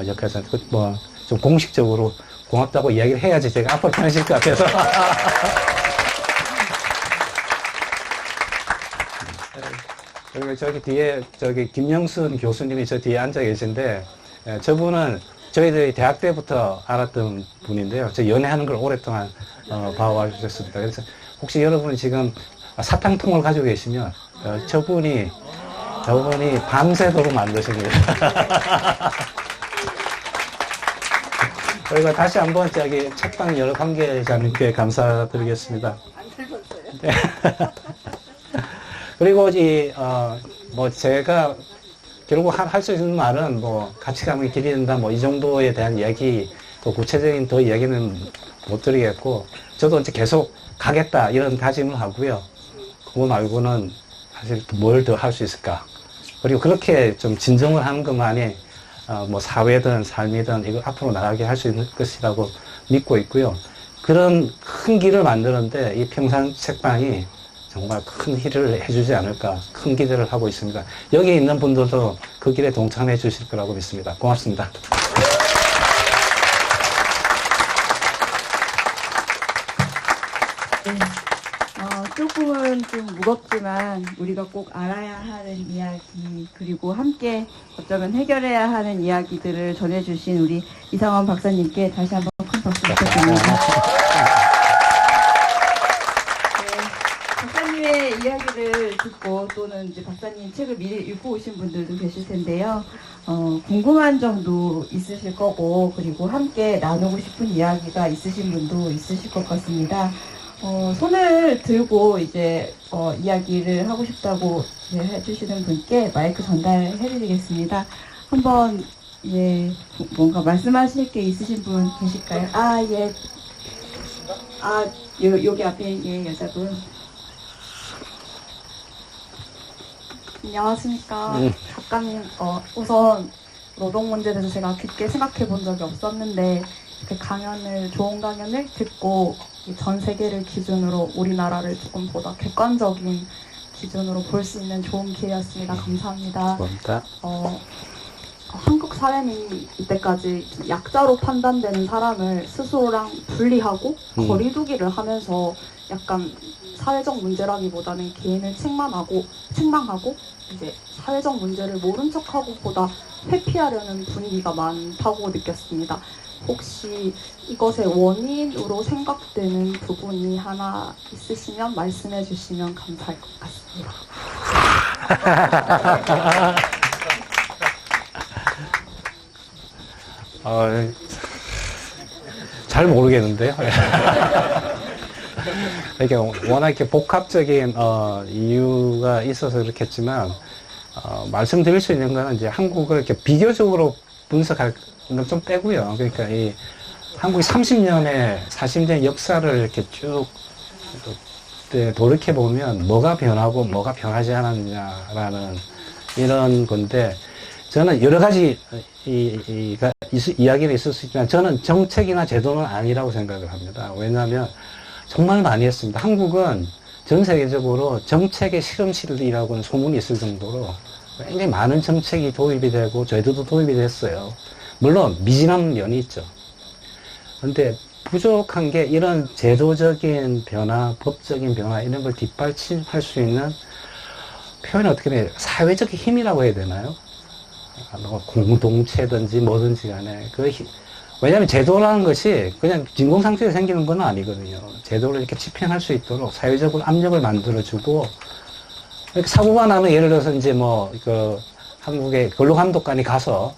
역할이잖아요. 좀 공식적으로 고맙다고 이야기를 해야지 제가 앞으로 편해질 것 같아서. 그리고 뒤에 김영순 교수님이 저 뒤에 앉아 계신데, 저분은 저희들이 대학 때부터 알았던 분인데요. 저 연애하는 걸 오랫동안 봐와 주셨습니다. 그래서 혹시 여러분이 지금 사탕통을 가지고 계시면 저분이 밤새도록 만드신 거예요. 그리고 다시 한번 책방 여러 관계자님께 감사드리겠습니다. 네. 그리고 제가 결국 할 수 있는 말은 같이 가면 길이 된다 이 정도에 대한 이야기, 또 구체적인 더 이야기는 못 드리겠고, 저도 이제 계속 가겠다 이런 다짐을 하고요. 그거 말고는 사실 뭘 더 할 수 있을까. 그리고 그렇게 좀 진정을 하는 것만이 사회든 삶이든 이거 앞으로 나가게 할 수 있는 것이라고 믿고 있고요. 그런 큰 길을 만드는데 이 평산 책방이 정말 큰 일을 해주지 않을까 큰 기대를 하고 있습니다. 여기 있는 분들도 그 길에 동참해 주실 거라고 믿습니다. 고맙습니다. 조금은 좀 무겁지만 우리가 꼭 알아야 하는 이야기 그리고 함께 어쩌면 해결해야 하는 이야기들을 전해주신 우리 이상원 박사님께 다시 한번 큰 박수 부탁드립니다. 박사님의 이야기를 듣고 또는 이제 박사님 책을 미리 읽고 오신 분들도 계실 텐데요. 궁금한 점도 있으실 거고 그리고 함께 나누고 싶은 이야기가 있으신 분도 있으실 것 같습니다. 손을 들고 이제 이야기를 하고 싶다고 해주시는 분께 마이크 전달해드리겠습니다. 한번 뭔가 말씀하실 게 있으신 분 계실까요? 예. 여기 앞에 여자분. 안녕하십니까. 작가님, 우선 노동 문제에 대해서 제가 깊게 생각해 본 적이 없었는데 이렇게 좋은 강연을 듣고 전 세계를 기준으로 우리나라를 조금보다 객관적인 기준으로 볼 수 있는 좋은 기회였습니다. 감사합니다. 고맙습니다. 한국 사회는 이때까지 약자로 판단되는 사람을 스스로랑 분리하고 거리두기를 하면서 약간 사회적 문제라기보다는 개인을 책망하고 이제 사회적 문제를 모른 척하고 보다 회피하려는 분위기가 많다고 느꼈습니다. 혹시 이것의 원인으로 생각되는 부분이 하나 있으시면 말씀해 주시면 감사할 것 같습니다. 잘 모르겠는데요. 이렇게 워낙 이렇게 복합적인 이유가 있어서 그렇겠지만 말씀드릴 수 있는 거는 이제 한국을 이렇게 비교적으로 분석할 건 좀 빼고요. 그러니까 이 한국이 30년의 40년 역사를 이렇게 쭉 돌이켜 보면 뭐가 변하고 뭐가 변하지 않았느냐라는 이런 건데 저는 여러 가지 이야기는 있을 수 있지만 저는 정책이나 제도는 아니라고 생각을 합니다. 왜냐하면 정말 많이 했습니다. 한국은 전 세계적으로 정책의 실험실이라고는 소문이 있을 정도로 굉장히 많은 정책이 도입이 되고 제도도 도입이 됐어요. 물론 미진한 면이 있죠. 그런데 부족한 게 이런 제도적인 변화, 법적인 변화 이런 걸 뒷받침할 수 있는 표현이 어떻게 돼요? 사회적 힘이라고 해야 되나요? 공동체든지 뭐든지 간에 왜냐하면 제도라는 것이 그냥 진공상태에 생기는 건 아니거든요. 제도를 이렇게 집행할 수 있도록 사회적으로 압력을 만들어주고 이렇게 사고가 나면 예를 들어서 이제 한국의 근로감독관이 가서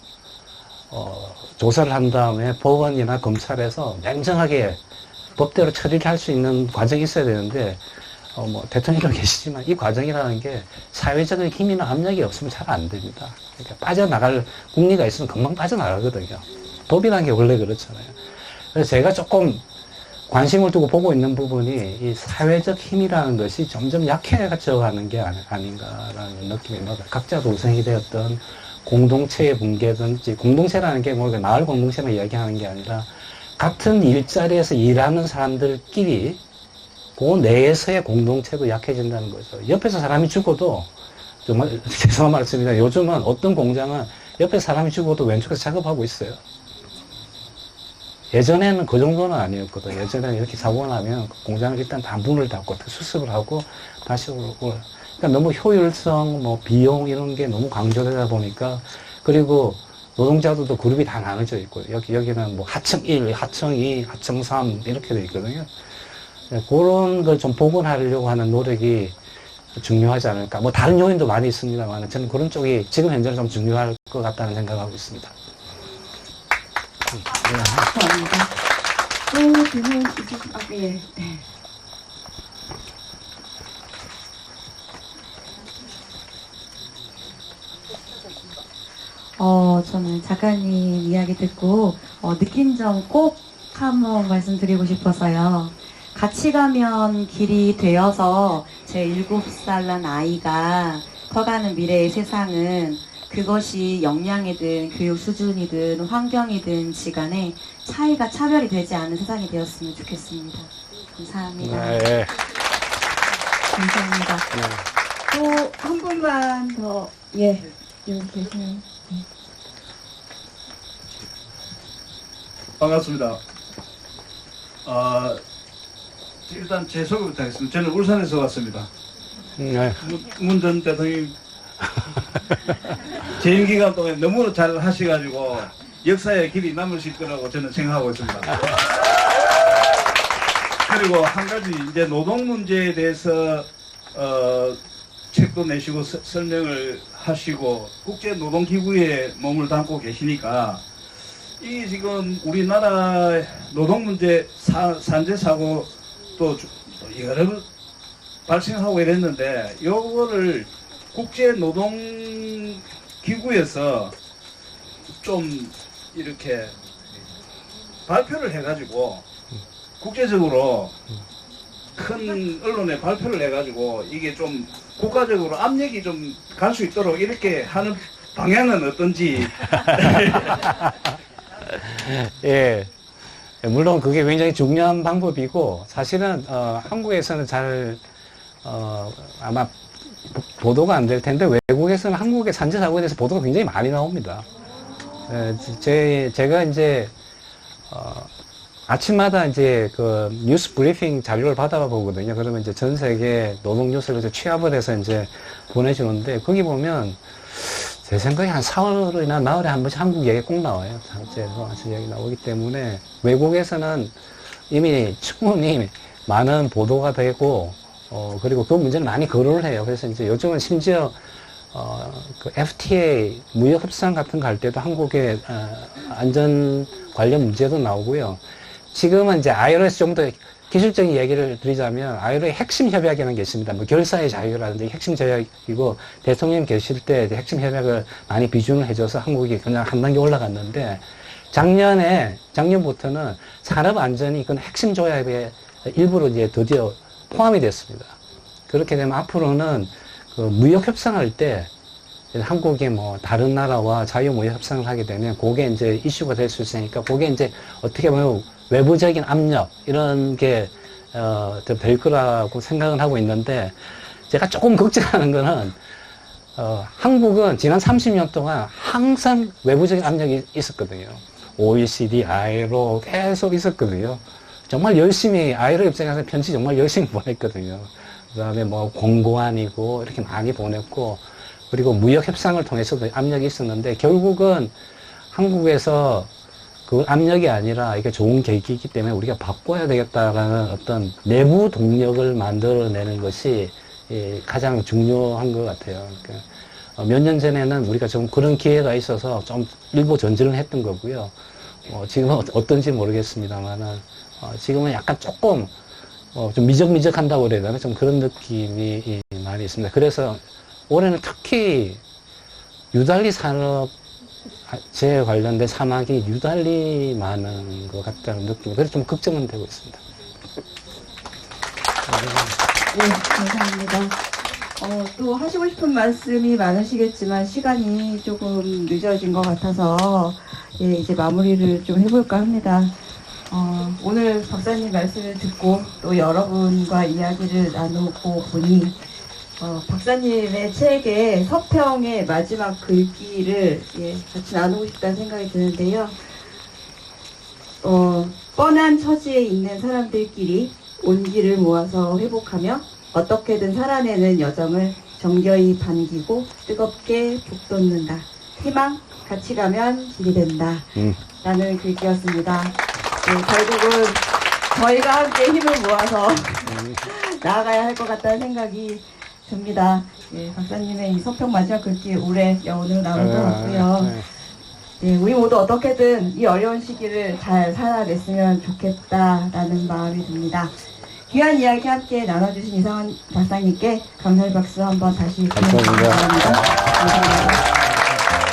조사를 한 다음에 법원이나 검찰에서 냉정하게 법대로 처리를 할 수 있는 과정이 있어야 되는데 대통령도 계시지만 이 과정이라는 게 사회적인 힘이나 압력이 없으면 잘 안 됩니다. 그러니까 빠져나갈 국리가 있으면 금방 빠져나가거든요. 법이라는 게 원래 그렇잖아요. 그래서 제가 조금 관심을 두고 보고 있는 부분이 이 사회적 힘이라는 것이 점점 약해져 가는 게 아닌가라는 느낌이 듭니다. 각자 도생이 되었던 공동체의 붕괴든지 공동체라는 게 마을 공동체만 이야기하는 게 아니라 같은 일자리에서 일하는 사람들끼리 그 내에서의 공동체도 약해진다는 거죠. 옆에서 사람이 죽어도 정말 죄송한 말씀입니다. 요즘은 어떤 공장은 옆에 사람이 죽어도 왼쪽에서 작업하고 있어요. 예전에는 그 정도는 아니었거든요. 예전에는 이렇게 사고가 나면 공장을 일단 다 문을 닫고 수습을 하고 다시 오고. 그러니까 너무 효율성, 비용 이런 게 너무 강조되다 보니까 그리고 노동자들도 그룹이 다 나눠져 있고 여기는 하청 1, 하청 2, 하청 3 이렇게 돼 있거든요. 그런 걸 좀 복원하려고 하는 노력이 중요하지 않을까. 다른 요인도 많이 있습니다만 저는 그런 쪽이 지금 현재는 좀 중요할 것 같다는 생각을 하고 있습니다. 감사합니다. 또 질문 예. 저는 작가님 이야기 듣고 느낀 점 꼭 한번 말씀드리고 싶어서요. 같이 가면 길이 되어서 제 7살 난 아이가 커가는 미래의 세상은 그것이 역량이든 교육 수준이든 환경이든 지간에 차이가 차별이 되지 않은 세상이 되었으면 좋겠습니다. 감사합니다. 네. 감사합니다. 또 한 분만 더, 예, 여기 계세요. 반갑습니다. 일단 제 소개부터 하겠습니다. 저는 울산에서 왔습니다. 네. 문 전 대통령 재임 기간 동안 너무 잘 하셔가지고 역사의 길이 남으실 거라고 저는 생각하고 있습니다. 그리고 한 가지 이제 노동 문제에 대해서 책도 내시고 설명을 하시고 국제 노동 기구에 몸을 담고 계시니까 이 지금 우리나라 노동 문제 산재 사고 또 여러 번 발생하고 이랬는데 요거를 국제 노동 기구에서 좀 이렇게 발표를 해가지고 국제적으로 큰 언론에 발표를 해가지고 이게 좀 국가적으로 압력이 좀 갈 수 있도록 이렇게 하는 방향은 어떤지. 예. 물론 그게 굉장히 중요한 방법이고, 사실은, 한국에서는 아마 보도가 안 될 텐데, 외국에서는 한국의 산재 사고에 대해서 보도가 굉장히 많이 나옵니다. 제가 이제, 아침마다 이제 그 뉴스 브리핑 자료를 받아보거든요. 그러면 이제 전 세계 노동 뉴스를 취합을 해서 이제 보내주는데, 거기 보면 제 생각에 한 4월이나 나흘에 한 번씩 한국 얘기 꼭 나와요. 산재에서 얘기 나오기 때문에 외국에서는 이미 충분히 많은 보도가 되고, 그리고 그 문제는 많이 거론을 해요. 그래서 이제 요즘은 심지어 그 FTA 무역 협상 같은 거 할 때도 한국의 안전 관련 문제도 나오고요. 지금은 이제 ILO에서 좀 더 기술적인 얘기를 드리자면 ILO의 핵심 협약이라는 게 있습니다. 뭐 결사의 자유라든지 핵심 협약이고, 대통령 계실 때 핵심 협약을 많이 비준을 해줘서 한국이 그냥 한 단계 올라갔는데, 작년부터는 산업 안전이 그 핵심 조약의 일부로 이제 드디어 포함이 됐습니다. 그렇게 되면 앞으로는 그 무역 협상할 때 한국이 뭐 다른 나라와 자유 무역 협상을 하게 되면 그게 이제 이슈가 될 수 있으니까, 그게 이제 어떻게 보면 외부적인 압력 이런 게 될 거라고 생각을 하고 있는데, 제가 조금 걱정하는 거는 한국은 지난 30년 동안 항상 외부적인 압력이 있었거든요. OECD, ILO 계속 있었거든요. 정말 열심히 ILO 입장에서 편지 정말 열심히 보냈거든요. 그다음에 뭐 공고안이고 이렇게 많이 보냈고, 그리고 무역 협상을 통해서도 압력이 있었는데, 결국은 한국에서 그 압력이 아니라 이게 좋은 계기이기 때문에 우리가 바꿔야 되겠다라는 어떤 내부 동력을 만들어내는 것이 가장 중요한 것 같아요. 그러니까 몇 년 전에는 우리가 좀 그런 기회가 있어서 좀 일부 전진을 했던 거고요. 지금은 어떤지 모르겠습니다만은, 지금은 약간 조금 좀 미적미적한다고 그래야 되나? 좀 그런 느낌이 많이 있습니다. 그래서 올해는 특히 유달리 산업 재 관련된 사망이 유달리 많은 것 같다는 느낌. 그래서 좀 걱정은 되고 있습니다. 네, 감사합니다. 또 하시고 싶은 말씀이 많으시겠지만 시간이 조금 늦어진 것 같아서 예, 이제 마무리를 좀 해볼까 합니다. 오늘 박사님 말씀을 듣고 또 여러분과 이야기를 나누고 보니 박사님의 책의 서평의 마지막 글귀를 같이 나누고 싶다는 생각이 드는데요. 뻔한 처지에 있는 사람들끼리 온기를 모아서 회복하며 어떻게든 살아내는 여정을 정겨이 반기고 뜨겁게 북돋는다. 희망, 같이 가면 길이 된다. 라는 글귀였습니다. 결국은 저희가 함께 힘을 모아서 나아가야 할 것 같다는 생각이 듭니다. 박사님의 이 서평 마지막 글귀 오래 여운을 남을 것 같고요. 우리 모두 어떻게든 이 어려운 시기를 잘 살아냈으면 좋겠다라는 마음이 듭니다. 귀한 이야기 함께 나눠주신 이상원 박사님께 감사의 박수 한번 다시 드리겠습니다.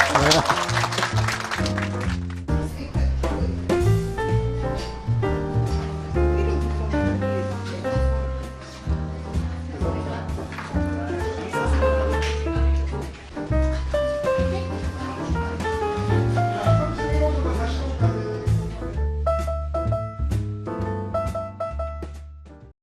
감사합니다.